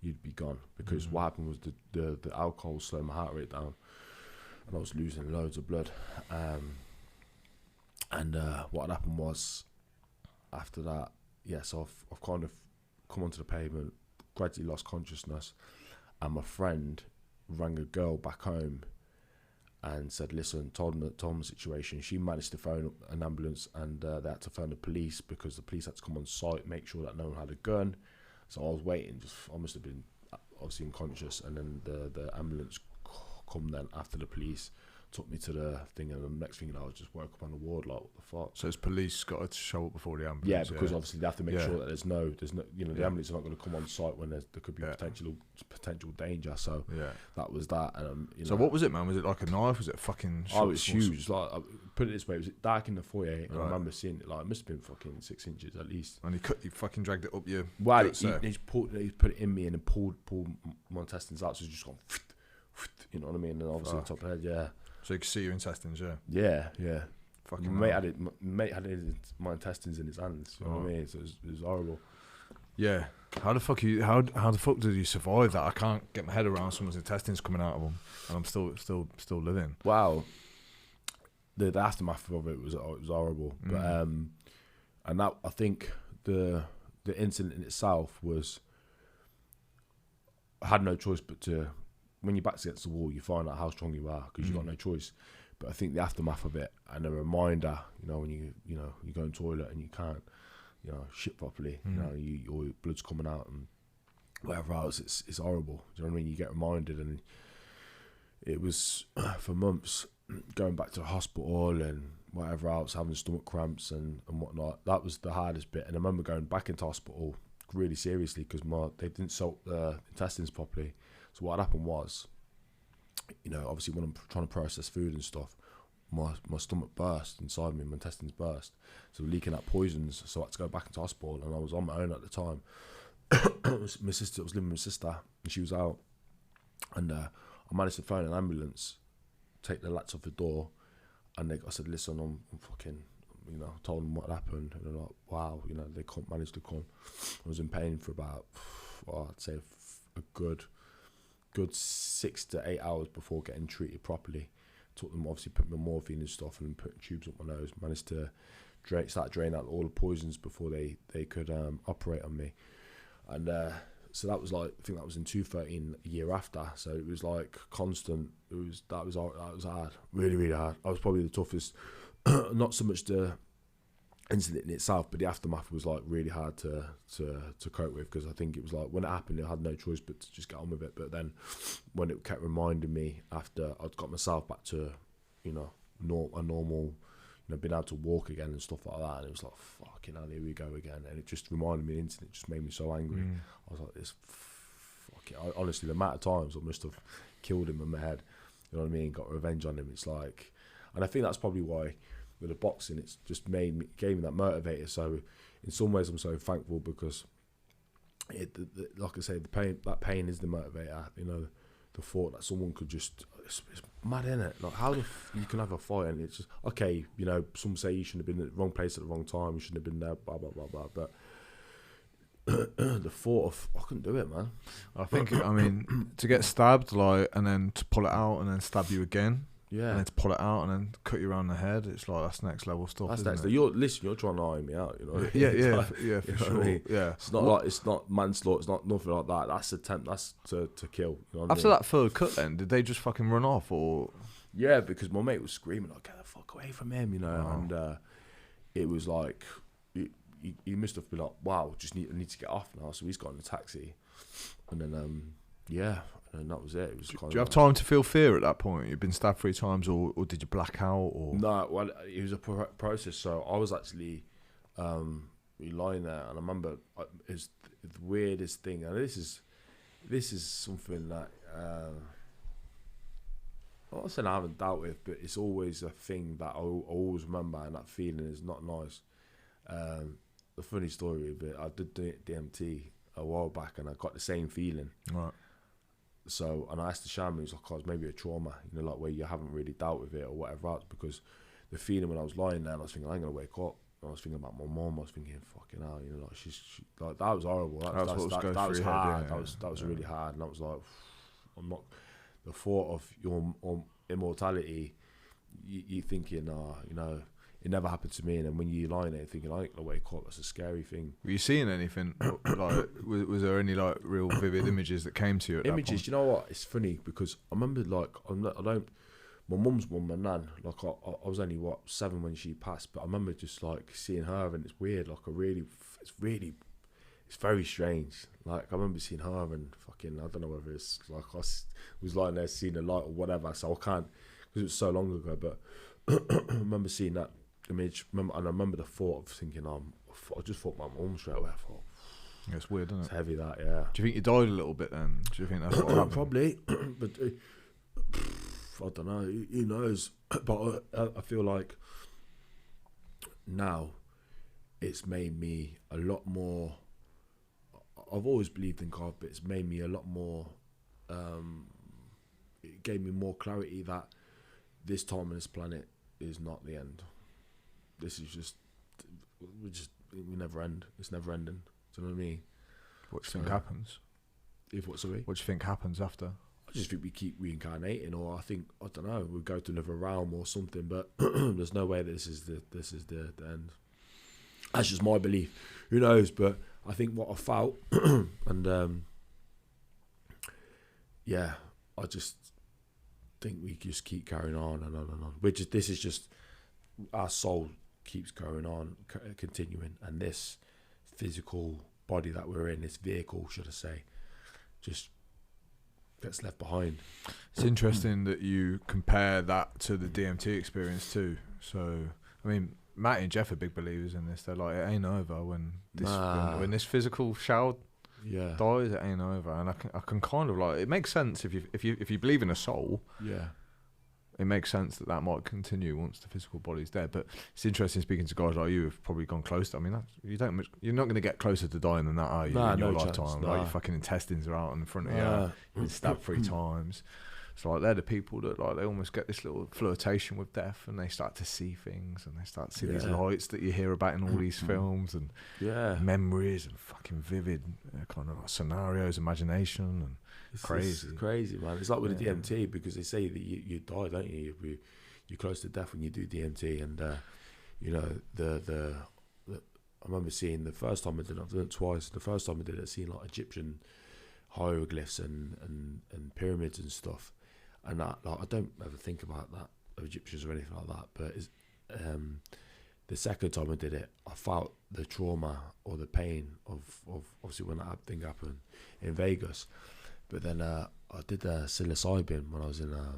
you'd be gone. Because what happened was the alcohol slowed my heart rate down. And I was losing loads of blood. And what happened was, after that, so I've kind of come onto the pavement, gradually lost consciousness, and my friend rang a girl back home and said, listen, told them the situation. She managed to phone an ambulance, and they had to phone the police because the police had to come on site, make sure that no one had a gun. So I was waiting, I must have been obviously unconscious, and then the ambulance come then after the police. took me to the thing, and the next thing I was just woke up on the ward like, what the fuck? So has police got to show up before the ambulance? Yeah, because obviously they have to make sure that there's no, the ambulance are not going to come on site when there could be potential danger. So that was that. So what was it, man? Was it like a knife? Was it a fucking? Oh, it's huge. Like, put it this way, it was dark in the foyer, and I remember seeing it. Like, it must have been fucking 6 inches at least. And he fucking dragged it up your. Well, he put it in me and then pulled my intestines out, so it's just gone. You know what I mean? And obviously top of the head, So you could see your intestines, yeah. Fucking mate had my intestines in his hands. You know what I mean? So it was horrible. Yeah. How the fuck did you survive that? I can't get my head around someone's intestines coming out of them, and I'm still living. Wow. The aftermath of it was horrible, but and that, I think the incident in itself was, I had no choice but to. When your back's against the wall, you find out how strong you are because you've got no choice. But I think the aftermath of it and a reminder, when you go in the toilet and you can't, shit properly, your blood's coming out and whatever else, it's horrible. Do you know what I mean? You get reminded, and it was for months going back to the hospital and whatever else, having stomach cramps and whatnot. That was the hardest bit. And I remember going back into hospital really seriously because they didn't salt the intestines properly. So what happened was, obviously when I'm trying to process food and stuff, my stomach burst inside me, my intestines burst. So leaking out poisons, so I had to go back into hospital, and I was on my own at the time. My sister, I was living with my sister, and she was out. And I managed to phone an ambulance, take the latch off the door, and I said, listen, I'm fucking, told them what happened. And they're like, wow, they couldn't manage to come. I was in pain for about, I'd say a good 6 to 8 hours before getting treated properly. Took them, obviously put my morphine and stuff and put tubes up my nose. Managed to start draining out all the poisons before they could operate on me. And so that was like, I think that was in 2013, a year after. So it was like constant. That was hard, really, really hard. I was probably the toughest. Not so much the incident in itself, but the aftermath was like really hard to cope with, because I think it was like when it happened, I had no choice but to just get on with it. But then when it kept reminding me after I'd got myself back to a normal, being able to walk again and stuff like that, and it was like, fucking hell, here we go again. And it just reminded me, the incident just made me so angry. I was like, this honestly, the amount of times I must have killed him in my head, you know what I mean, got revenge on him. It's like, and I think that's probably why with the boxing, it's just gave me that motivator. So in some ways, I'm so thankful, because like I say, that pain is the motivator. The thought that someone could just, it's mad, isn't it? Like, how you can have a fight and it's just, okay, some say you shouldn't have been at the wrong place at the wrong time, you shouldn't have been there, blah, blah, blah, blah. But the thought of, I couldn't do it, man. I think, to get stabbed, and then to pull it out and then stab you again. Yeah, and then to pull it out and then cut you around the head, it's like, that's next level stuff. That's next. You're trying to iron me out, Yeah, for sure. I mean? Yeah, it's not it's not manslaughter. It's not nothing like that. That's attempt. That's to kill. After that third cut, then did they just fucking run off, or? Yeah, because my mate was screaming like, "Get the fuck away from him," and it was like he must have been like, "Wow, I need to get off now." So he's got in a taxi, and then and that was it. It was. Do you have time to feel fear at that point? You've been stabbed 3 times, or did you black out? Or no, well, it was a process. So I was actually lying there, and I remember it's the weirdest thing. And this is something that I'm not saying I haven't dealt with, but it's always a thing that I always remember, and that feeling is not nice. The funny story of it, I did DMT a while back, and I got the same feeling. Right. So, and I asked the shaman, he's like, oh, it's maybe a trauma, like where you haven't really dealt with it or whatever else, because the feeling when I was lying there, and I was thinking, I ain't gonna wake up. And I was thinking about my mom. I was thinking, fucking hell, like she's like, that was horrible. That was hard. That was really hard, and I was like, I'm not. The thought of your immortality, you thinking, it never happened to me, and then when you're lying there thinking, I ain't gonna wake up, that's a scary thing. Were you seeing anything? Like, was there any like real vivid images that came to you at that point? You know what? It's funny because I remember like my mum's mum, my nan, like I was only 7 when she passed, but I remember just like seeing her, and it's weird. Like it's very strange. Like I remember seeing her, and fucking, I don't know whether it's like I was lying there seeing the light or whatever, so I can't because it was so long ago. But I remember seeing that image. And I remember the thought of thinking, I just thought my mum straight away. I thought, yeah, it's weird, isn't it? It's heavy, that, yeah. Do you think you died a little bit then? Do you think that's what happened? Probably, but I don't know. Who knows? But I feel like now it's made me a lot more. I've always believed in God, but it's made me a lot more. It gave me more clarity that this time on this planet is not the end. This is we never end. It's never ending. Do you know what I mean? What do you think happens? What do you think happens after? I just think we keep reincarnating, or I don't know, we go to another realm or something. But there's no way this is the end. That's just my belief. Who knows? But I think what I felt, and yeah, I just think we just keep carrying on and on and on. This is just our soul keeps going on, continuing, and this physical body that we're in, this vehicle, should I say, just gets left behind. It's interesting that you compare that to the DMT experience too. So, I mean, Matty and Jeff are big believers in this. They're like, it ain't over when this physical shell dies. It ain't over, and I can kind of like, it makes sense if you believe in a soul. Yeah. It makes sense that might continue once the physical body's dead. But it's interesting speaking to guys like you who've probably gone close to. I mean, you're not going to get closer to dying than that, are you? In your lifetime, like your fucking intestines are out in front of you. You've been stabbed 3 times. So like they're the people that like they almost get this little flirtation with death, and they start to see things, and they start to see these lights that you hear about in all these films, and memories and fucking vivid kind of like scenarios, imagination, and it's crazy, man. It's like with the DMT, because they say that you die, don't you? You're close to death when you do DMT, and you know the I remember seeing the first time I did it. I've done it twice. The first time I did it, seeing like Egyptian hieroglyphs and pyramids and stuff. And I don't ever think about that, of Egyptians or anything like that. But the second time I did it, I felt the trauma or the pain of obviously when that thing happened in Vegas. But then I did psilocybin when I was in I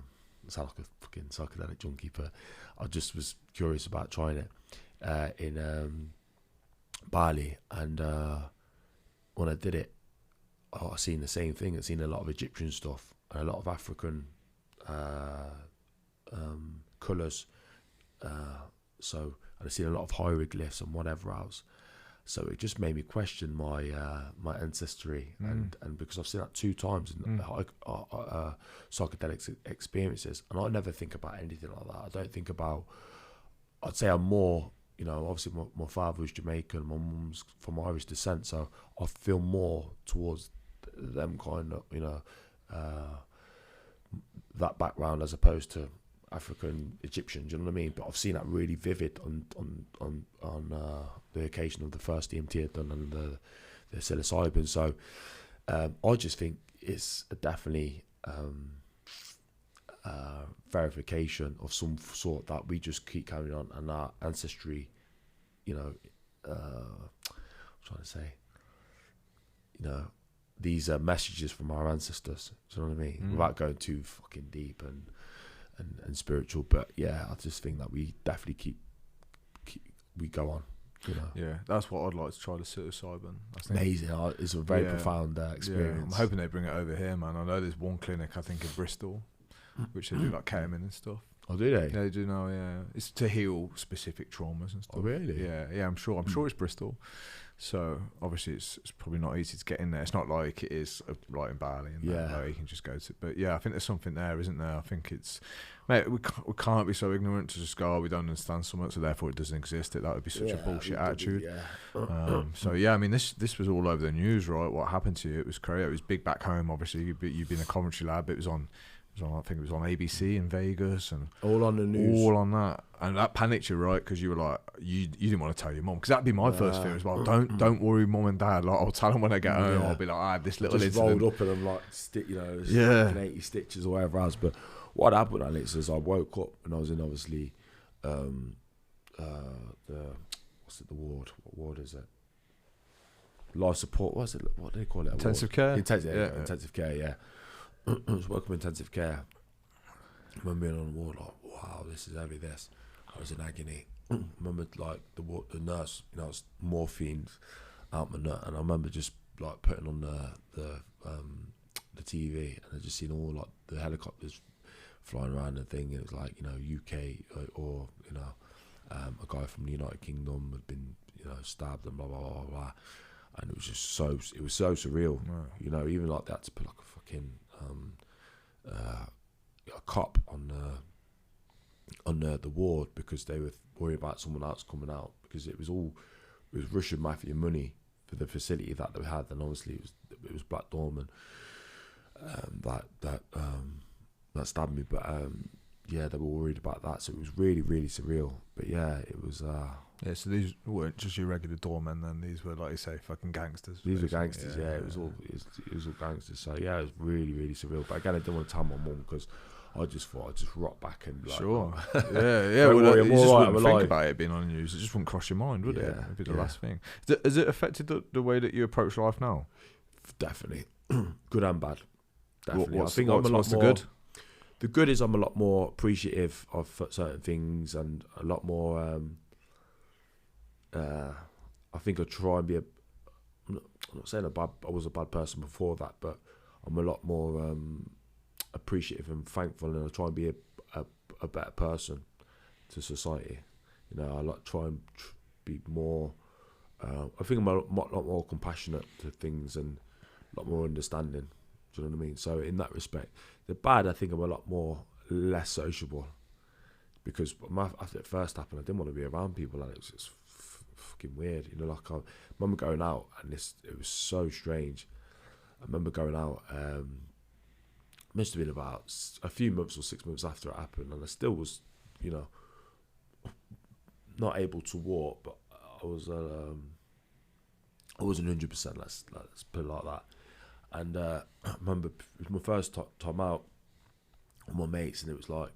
sound like a fucking psychedelic junkie, but I just was curious about trying it in Bali. And when I did it, I seen the same thing. I seen a lot of Egyptian stuff and a lot of African colours. So I seen a lot of hieroglyphs and whatever else. So it just made me question my my ancestry, and because I've seen that 2 times in psychedelic experiences, and I never think about anything like that. I don't think about. I'd say I'm more, you know, obviously my father was Jamaican, my mum's from Irish descent, so I feel more towards them kind of, you know, that background as opposed to African Egyptian. Do you know what I mean? But I've seen that really vivid on the occasion of the first DMT I'd done and the psilocybin. So I just think it's definitely verification of some sort that we just keep carrying on, and our ancestry, you know, I'm trying to say, you know, these messages from our ancestors. Do you know what I mean? Without going too fucking deep and spiritual, but yeah, I just think that we definitely keep we go on. You know? Yeah, that's what I'd like to try, the psilocybin. Amazing. It's a very profound experience. Yeah, I'm hoping they bring it over here, man. I know there's one clinic, I think, in Bristol, which they do like ketamine and stuff. Oh, do they? Yeah, they do now. Yeah, it's to heal specific traumas and stuff. Oh, really? Yeah. I'm sure it's Bristol. So obviously it's probably not easy to get in there. It's not like it is like in Bali, and like you can just go to. But yeah, I think there's something there, isn't there? I think it's, mate, we can't be so ignorant to just go, oh, we don't understand something, so therefore it doesn't exist. That would be such a bullshit attitude. So yeah, I mean, this was all over the news, right? What happened to you? It was crazy. It was big back home. Obviously, you've been a Coventry lad. It was on. I think it was on ABC in Vegas, and all on the news, all on that, and that panicked you, right? Because you were like, you didn't want to tell your mum, because that'd be my first fear as well. Don't worry, mum and dad. Like, I'll tell them when I get home. I'll be like, I have this little just incident. rolled up and I'm like, you know, 80 stitches or whatever else. But what happened, Alex, is I woke up and I was in obviously the ward? What ward is it? Life support. What do they call it? Intensive care. Intensive care. Yeah. I was working with intensive care, I remember being on the ward like, wow, this is heavy. I was in agony. I remember like the nurse, you know, it's morphine out my nut, and I remember just like putting on the TV, and I just seen all like the helicopters flying around and thing. It was like, you know, UK or you know, a guy from the United Kingdom had been, you know, stabbed and blah blah blah blah, and it was just so surreal. Wow. You know, even like they had to put like a fucking a cop on the ward because they were worried about someone else coming out, because it was Russian mafia money for the facility that they had, and obviously it was Black Dorman that stabbed me, but yeah, they were worried about that, so it was really really surreal. But yeah, it was yeah, so these weren't just your regular doormen then, these were, like you say, fucking gangsters. These were gangsters, yeah. It was all gangsters, so yeah, it was really really surreal. But again, I didn't want to tell my mum because I just thought I'd just rock back and like, sure. yeah. Well, you just wouldn't think about it being on the news. It just wouldn't cross your mind, would it? It'd be the last thing. Has it affected the way that you approach life now? Definitely, good and bad. Definitely. What's the good? The good is I'm a lot more appreciative of certain things, and a lot more. I think I try and be I'm not saying I was a bad person before that, but I'm a lot more appreciative and thankful, and I try and be a better person to society. You know, I like try and be more. I think I'm a lot more compassionate to things and a lot more understanding. Do you know what I mean? So in that respect, the bad, I think I'm a lot more less sociable, because after it first happened, I didn't want to be around people, and it was just fucking weird. You know, like I remember going out, and it was so strange. I remember going out. Must have been about a few months or 6 months after it happened, and I still was, you know, not able to walk, but I wasn't 100%. Let's put it like that. And I remember it was my first time out with my mates, and it was like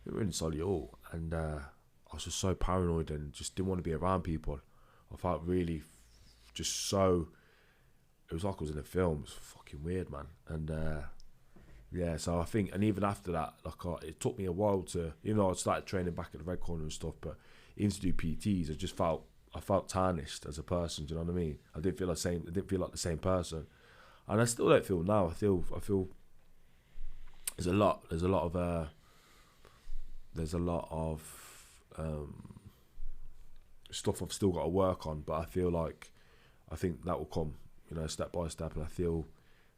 we were in Solihull, and I was just so paranoid and just didn't want to be around people. I felt really just so. It was like I was in a film. It was fucking weird, man. And yeah, so I think, and even after that, like it took me a while to, even though I started training back at the Red Corner and stuff, but even to do PTs, I felt tarnished as a person. Do you know what I mean? I didn't feel like the same person, and I still don't feel now. I feel there's a lot of stuff I've still got to work on, but I think that will come, you know, step by step, and I feel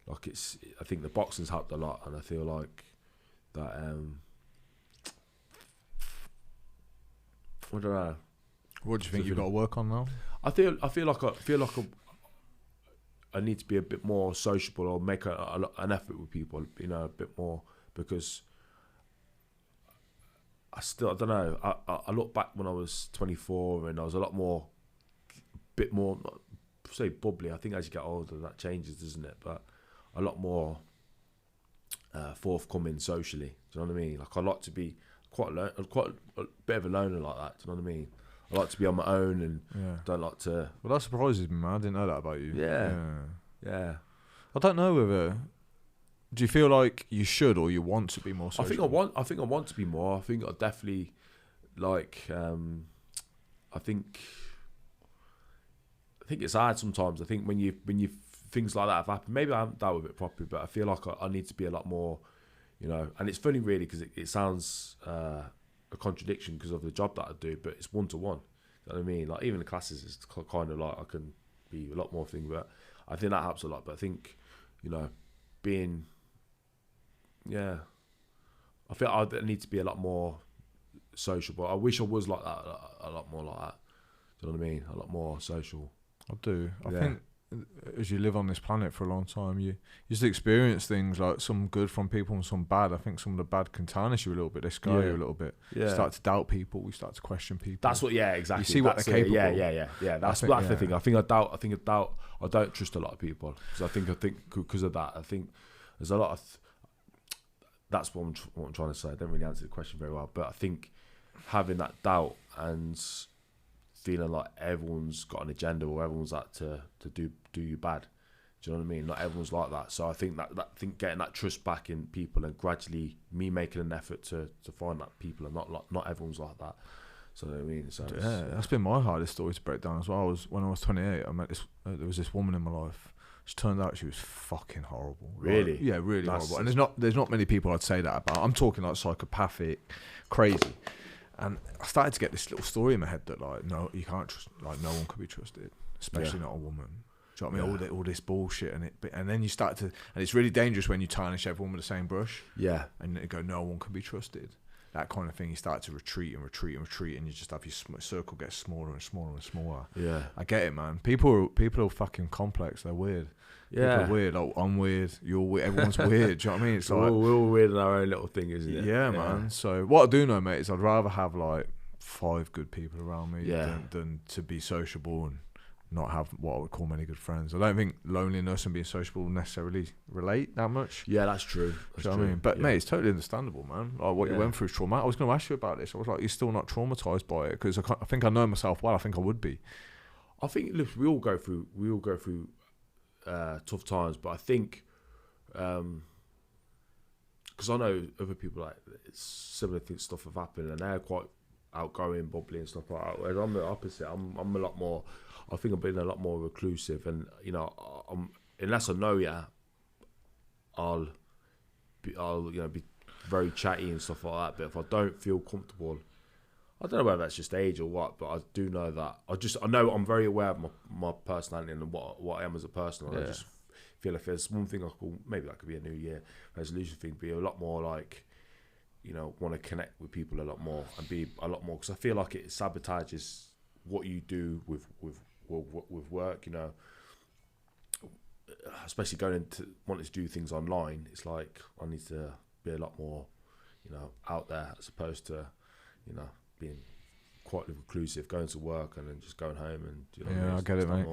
like I think the boxing's helped a lot, and I feel like that. I don't know. What do you think you've got to work on now? I feel like I need to be a bit more sociable, or make an effort with people, you know, a bit more, because I don't know. I look back when I was 24, and I was a bit more, not say bubbly. I think as you get older, that changes, doesn't it? But a lot more forthcoming socially. Do you know what I mean? Like I like to be quite a bit of a loner like that. Do you know what I mean? I like to be on my own, and don't like to. Well, that surprises me, man. I didn't know that about you. Yeah. I don't know whether. Do you feel like you should, or you want to be more social? I think I want to be more. I think I definitely like. I think it's hard sometimes. I think when you things like that have happened, maybe I haven't dealt with it properly, but I feel like I need to be a lot more, you know. And it's funny, really, because it sounds a contradiction because of the job that I do, but it's 1-to-1. You know what I mean? Like even the classes is kind of like I can be a lot more thing, but I think that helps a lot. But I think, you know, being, I feel I need to be a lot more sociable. I wish I was like that, a lot more like that. Do you know what I mean? A lot more social. I do. I think as you live on this planet for a long time, you just experience things, like some good from people and some bad. I think some of the bad can tarnish you a little bit. They scar you a little bit. Yeah. You start to doubt people. We start to question people. That's what. Yeah, exactly. You see what they're capable. Yeah. That's the thing. I think I don't trust a lot of people, because I think because of that. I think there's a lot of. That's what I'm trying to say. I don't really answer the question very well, but I think having that doubt and feeling like everyone's got an agenda, or everyone's out to do you bad, Do you know what I mean? Not everyone's like that. So I think that getting that trust back in people and gradually me making an effort to find that people are not everyone's like that. So you know what I mean? So yeah, that's been my hardest story to break down as well. When I was 28, I met there was this woman in my life. It turned out she was fucking horrible. Really? Like, yeah, really horrible. And there's not many people I'd say that about. I'm talking like psychopathic, crazy. And I started to get this little story in my head that like, no, you can't trust. Like, no one could be trusted, especially not a woman. Do you know what I mean? All this bullshit and then you start to, and it's really dangerous when you tarnish everyone with the same brush. Yeah. And you go, no one can be trusted. That kind of thing. You start to retreat, and you just have your circle get smaller and smaller and smaller. Yeah. I get it, man. People are fucking complex. They're weird. Yeah. People are weird. Oh, I'm weird. You're weird. Everyone's weird. Do you know what I mean? It's like we're all weird in our own little thing, isn't it? Yeah, man. So what I do know, mate, is I'd rather have like 5 good people around me than to be sociable and not have what I would call many good friends. I don't think loneliness and being sociable necessarily relate that much. Yeah, that's true. That's true. I mean, but mate, it's totally understandable, man. Like what you went through is traumatic. I was going to ask you about this. I was like, you're still not traumatized by it? Because I think I know myself well. I think I would be. I think look, we all go through tough times, but I think because I know other people like similar stuff have happened, and they're quite outgoing, bubbly, and stuff like that. Whereas I'm the opposite. I'm a lot more. I think I've been a lot more reclusive, and you know, unless I know you, I'll be very chatty and stuff like that. But if I don't feel comfortable, I don't know whether that's just age or what, but I do know that I know I'm very aware of my personality and what I am as a person. And I just feel if there's one thing maybe that could be a New Year resolution thing, be a lot more like, you know, want to connect with people a lot more and be a lot more, because I feel like it sabotages what you do with work, you know, especially going into wanting to do things online. It's like I need to be a lot more, you know, out there as opposed to, you know, being quite reclusive, going to work and then just going home and, you know, I get it, mate.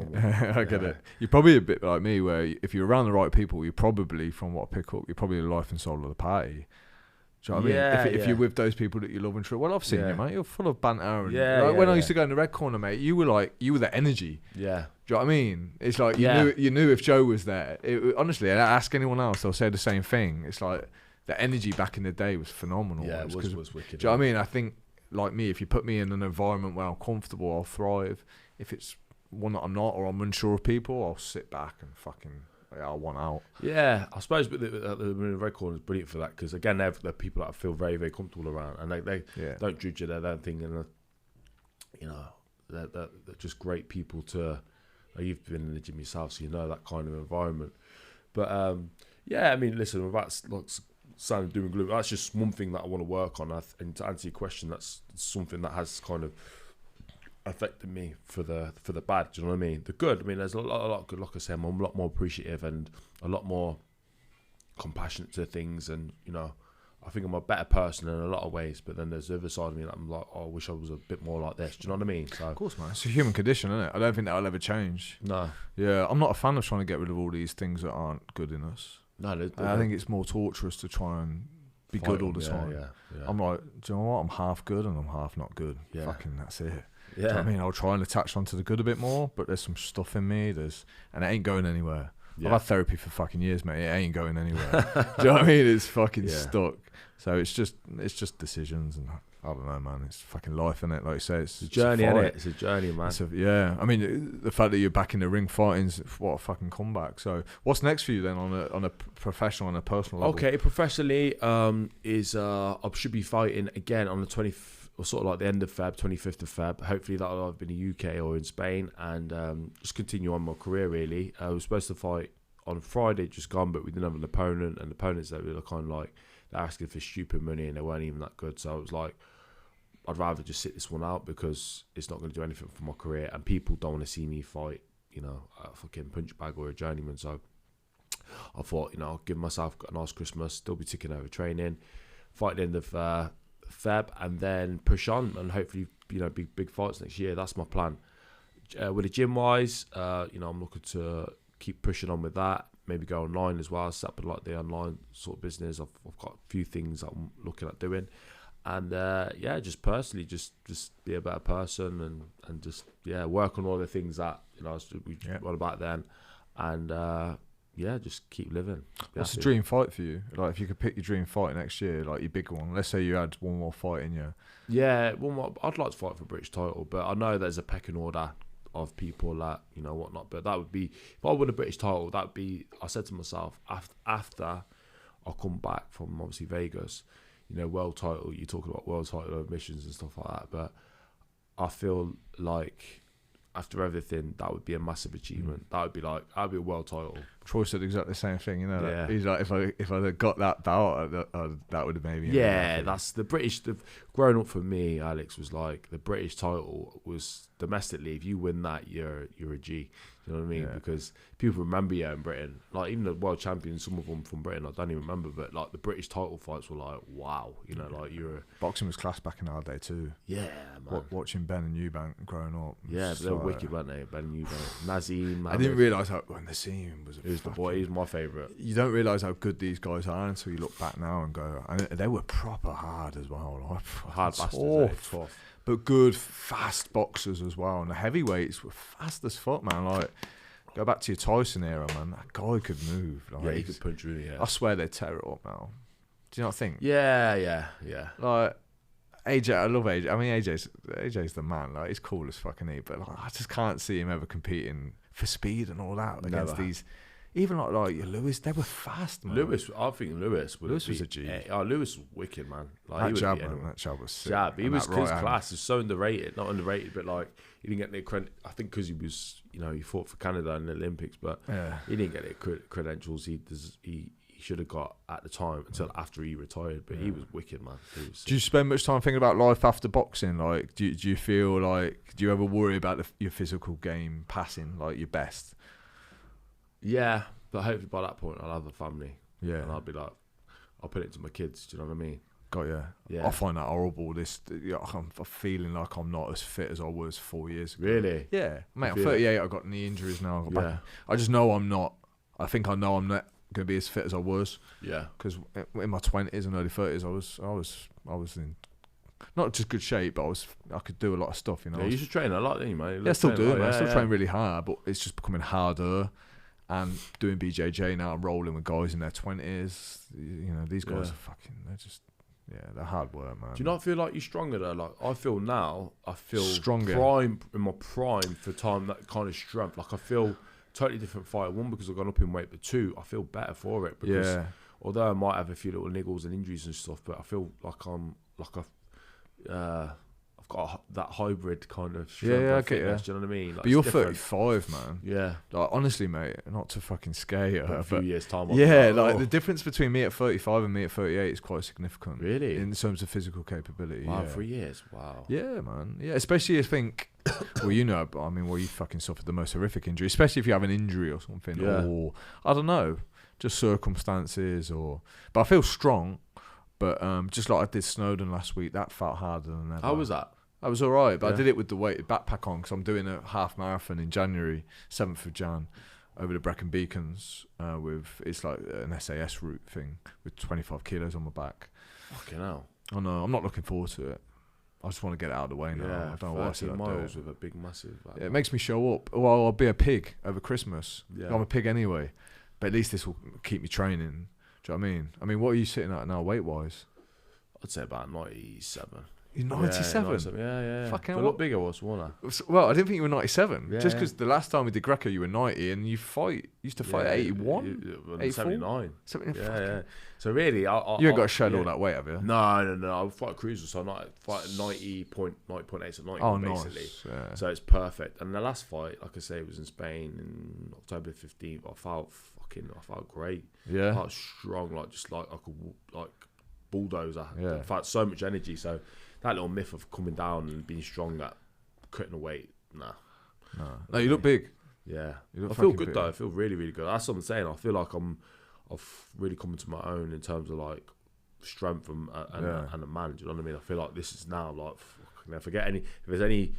I get it. You're probably a bit like me, where if you're around the right people, you're probably, from what I pick up, you're probably the life and soul of the party. Do you know what I mean? If you're with those people that you love and true, well, I've seen you, mate. You're full of banter. And, when I used to go in the red corner, mate, you were the energy. Yeah. Do you know what I mean? It's like you knew if Joe was there. Honestly, ask anyone else, they'll say the same thing. It's like the energy back in the day was phenomenal. Yeah, it was wicked. Do you know what I mean? I think, like me, if you put me in an environment where I'm comfortable, I'll thrive. If it's one that I'm not, or I'm unsure of people, I'll sit back and fucking... I want out. Yeah, I suppose, but the red corner is brilliant for that, because again, they're people that I feel very, very comfortable around, and they don't judge you. They don't think, and you know, they're just great people to. You've been in the gym yourself, so you know that kind of environment. But I mean, listen, without like sounding doom and gloom, that's just one thing that I want to work on. And to answer your question, that's something that has kind of affected me for the bad. Do you know what I mean? The good, I mean, there's a lot of good. Like I say, I'm a lot more appreciative and a lot more compassionate to things, and you know, I think I'm a better person in a lot of ways. But then there's the other side of me that I'm like, I wish I was a bit more like this. Do you know what I mean? So, of course, man, it's a human condition, isn't it? I don't think that'll ever change. No. Yeah, I'm not a fan of trying to get rid of all these things that aren't good in us. No, I think it's more torturous to try and be good all the time. Yeah. I'm like, do you know what? I'm half good and I'm half not good. Yeah. Fucking that's it. Yeah. Do you know what I mean? I'll try and attach onto the good a bit more, but there's some stuff in me, and it ain't going anywhere. Yeah. I've had therapy for fucking years, mate. It ain't going anywhere. Do you know what I mean? It's fucking stuck. So it's just decisions, and I don't know, man. It's fucking life, innit? Like you say, it's a journey, innit? It's a journey, man. I mean, the fact that you're back in the ring fighting's what a fucking comeback. So what's next for you then on a professional and a personal level? Okay, professionally, I should be fighting again on the 20th. Or sort of like the end of Feb, 25th of Feb. Hopefully that'll either be in the UK or in Spain, and just continue on my career, really. I was supposed to fight on Friday, just gone, but we didn't have an opponent, and opponents that were kind of like, they're asking for stupid money and they weren't even that good. So I was like, I'd rather just sit this one out, because it's not going to do anything for my career, and people don't want to see me fight, you know, a fucking punch bag or a journeyman. So I thought, you know, I'll give myself a nice Christmas, still be ticking over training, fight at the end of Feb, and then push on and hopefully, you know, big fights next year. That's my plan. With the gym wise, you know, I'm looking to keep pushing on with that. Maybe go online as well. Set up like the online sort of business. I've got a few things that I'm looking at doing, and just personally, just be a better person and just work on all the things that, you know, we were about then, and just keep living. What's the dream fight for you? Like, if you could pick your dream fight next year, like your big one. Let's say you had one more fight in you. Yeah, one more. I'd like to fight for a British title, but I know there's a pecking order of people that whatnot. But that would be, if I win a British title, that would be. I said to myself after I come back from obviously Vegas, world title. You talk about world title admissions and stuff like that, but I feel like after everything, that would be a massive achievement. That'd be a world title. Troy said exactly the same thing, Yeah. He's like, if I had got that belt, that would have made me. Yeah, that's the British. Growing up for me, Alex, was like the British title was domestically. If you win that, you're a G. You know what I mean? Yeah. Because people remember you in Britain. Like, even the world champions, some of them from Britain, I don't even remember. But like the British title fights were like, wow. Like you're. Boxing was class back in our day too. Yeah, man. Watching Ben and Eubank growing up. Yeah, but they were wicked, weren't they? Ben and Eubank, Nazim. I didn't realise how when the scene was. He was the boy. He was my favourite. You don't realise how good these guys are until you look back now and go, and they were proper hard as well. Like, hard bastards. Tough. But good, fast boxers as well. And the heavyweights were fast as fuck, man. Like, go back to your Tyson era, man. That guy could move. Like, yeah, he could punch really. Yeah. I swear they'd tear it up now. Do you not think? Yeah. Like, AJ, I love AJ. I mean, AJ's the man. Like, he's cool as fucking he. But like, I just can't see him ever competing for speed and all that against these. Even like Lewis, they were fast, man. I think Lewis was a G. Lewis was wicked, man. Like, that jab was sick. He was his class is so underrated. Not underrated, but like he didn't get the credit. I think because he was, he fought for Canada in the Olympics, but he didn't get the credentials he should have got at the time until after he retired. But he was wicked, man. Do you spend much time thinking about life after boxing? Like, do you feel like, do you ever worry about your physical game passing like your best? Yeah, but hopefully by that point I'll have a family. Yeah, and I'll be like, I'll put it to my kids. Do you know what I mean? Got you. Yeah. I find that horrible. I'm feeling like I'm not as fit as I was 4 years ago. Really? Yeah, mate. I'm 38. I've got knee injuries now. I just know I'm not. I think I know I'm not going to be as fit as I was. Yeah. Because in my 20s and early 30s, I was in not just good shape, but I could do a lot of stuff. Yeah, you should train a lot, didn't you, mate? Yeah, I still do, man. I still train really hard, but it's just becoming harder. And doing BJJ now, I'm rolling with guys in their 20s. These guys are they're hard work, man. Do you not feel like you're stronger though? Like, I feel now, stronger. In my prime for time, that kind of strength. Like, I feel totally different fighter. One, because I've gone up in weight, but two, I feel better for it. Because although I might have a few little niggles and injuries and stuff, but I feel like I've got that hybrid kind of strength. Yeah, I get you. Do you know what I mean? Like, but you're 35, man. Yeah. Like, honestly, mate, not to fucking scare you. A few years' time. The difference between me at 35 and me at 38 is quite significant. Really? In terms of physical capability. Wow, yeah. 3 years. Wow. Yeah, man. Yeah, especially if you fucking suffered the most horrific injury, especially if you have an injury or something. Yeah. Or, I don't know, just circumstances But I feel strong. But just like I did Snowdon last week, that felt harder than ever. How was that? I was all right, but I did it with the backpack on because I'm doing a half marathon in January, 7th of Jan, over the Brecon Beacons. It's like an SAS route thing with 25 kilos on my back. Fucking hell. I know. I'm not looking forward to it. I just want to get it out of the way now. Yeah, I don't know why I said I'd miles do it. with a big, massive. It makes me show up. Well, I'll be a pig over Christmas. Yeah. I'm a pig anyway, but at least this will keep me training. Do you know what I mean? I mean, what are you sitting at now, weight-wise? I'd say about 97. You're 97? Yeah. Fucking hell. A lot bigger was, wasn't I? Well, I didn't think you were 97. Yeah, just because the last time we did Greco, you were 90, and you used to fight at 81? 79. Yeah. So really, you ain't got to shed all that weight, have you? No. I fight a cruiser, so I fight 90.8, so 90 basically. Nice. Yeah. So it's perfect. And the last fight, like I say, was in Spain in October 15th. I felt great. Yeah. I felt strong, like I could bulldozer. Yeah. I felt so much energy. So that little myth of coming down and being strong at cutting the weight, No, you look big. Yeah. You look I feel good big. though. I feel really, really good. That's what I'm saying. I feel like I've really come into my own in terms of like strength and a man. Do you know what I mean? I feel like this is now like forget if there's any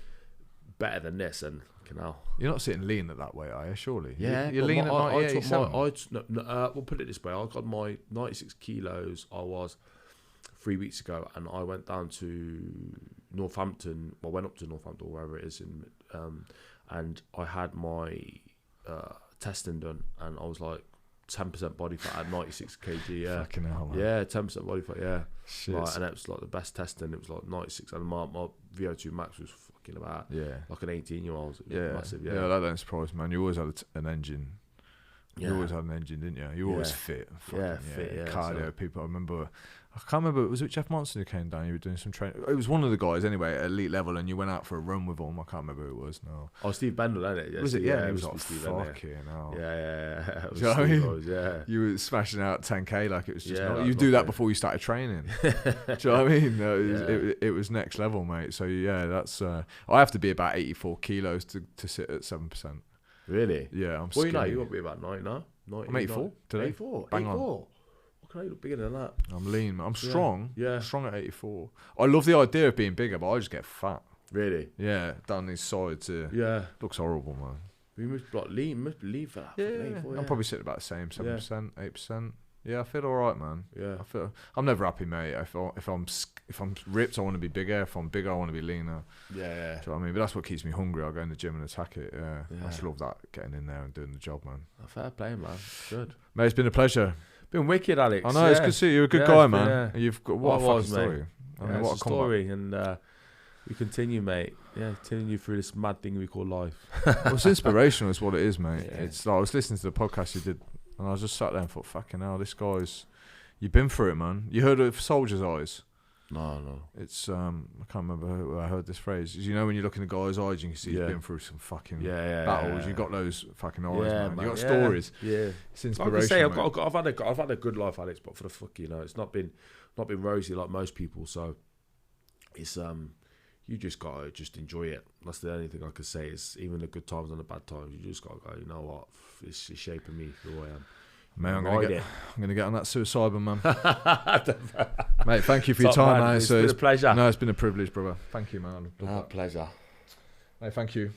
better than this, and you're not sitting lean at that weight, are you? Surely. Yeah, you're lean at 87. We'll put it this way: I got my 96 kilos. I was 3 weeks ago, and I went down to Northampton. Well, went up to Northampton, or wherever it is, and I had my testing done, and I was like 10% body fat at 96 kg. Yeah, Fucking hell, man. yeah, 10% body fat. Yeah, Shit. like, and it was like the best testing. It was like 96, and my VO2 max was fucking about like an 18-year-old. Yeah, massive. Yeah, that don't surprise me, man. You always had an engine. You always had an engine, didn't you? You were always fit. Fit. Cardio. So. People, I can't remember. Was it Jeff Monson who came down? You were doing some training. It was one of the guys anyway at elite level, and you went out for a run with him. I can't remember who it was. No. Oh, Steve Bendel, wasn't it? Yeah, was it? Yeah, it was like Steve fucking hell. Yeah. Do you know what I mean? Yeah. You were smashing out 10k like it was just. Yeah, you do that before you started training. Do you know what I mean? It was next level, mate. So yeah, that's. I have to be about 84 kilos to sit at 7%. Really? Yeah, I'm. Well, you got to be about 90 now. I'm 84 today. 84. Bang 84. on. What can I look bigger than that? I'm lean. I'm strong. Yeah. I'm strong at 84. I love the idea of being bigger, but I just get fat. Really? Yeah, down these sides. Looks horrible, man. You must be lean. Must be lean for that. Yeah. I'm probably sitting about the same, 7%, 8%. Yeah, I feel all right, man. Yeah. I'm never happy, mate. If I'm ripped, I want to be bigger. If I'm bigger, I want to be leaner. Yeah. Do you know what I mean? But that's what keeps me hungry. I go in the gym and attack it. Yeah. I just love that, getting in there and doing the job, man. Fair play, man. Good. Mate, it's been a pleasure. Been wicked, Alex. I know, it's good to see you. You're a good guy, man. Yeah. You've got what a fucking story. Mate. I mean, what a story, and we continue, mate. Yeah, continue through this mad thing we call life. Well, it's inspirational, is what it is, mate. Yeah. It's like I was listening to the podcast you did, and I was just sat there and thought, fucking hell, this guy's. You've been through it, man. You heard of Soldier's Eyes? No. It's I can't remember who I heard this phrase. You know, when you look in the guy's eyes, you can see he's been through some fucking battles. You got those fucking eyes, man. You got stories. Yeah, it's inspirational. Like I say, I've had a good life, Alex, but for the fuck, it's not been rosy like most people. So it's you just gotta just enjoy it. That's the only thing I could say. Is even the good times and the bad times, you just gotta go. You know what? It's shaping me who I am. Mate, I'm gonna get on that suicide, man. Mate, thank you for your time, man. It's been a pleasure. No, it's been a privilege, brother. Thank you, man. Pleasure. Mate, thank you.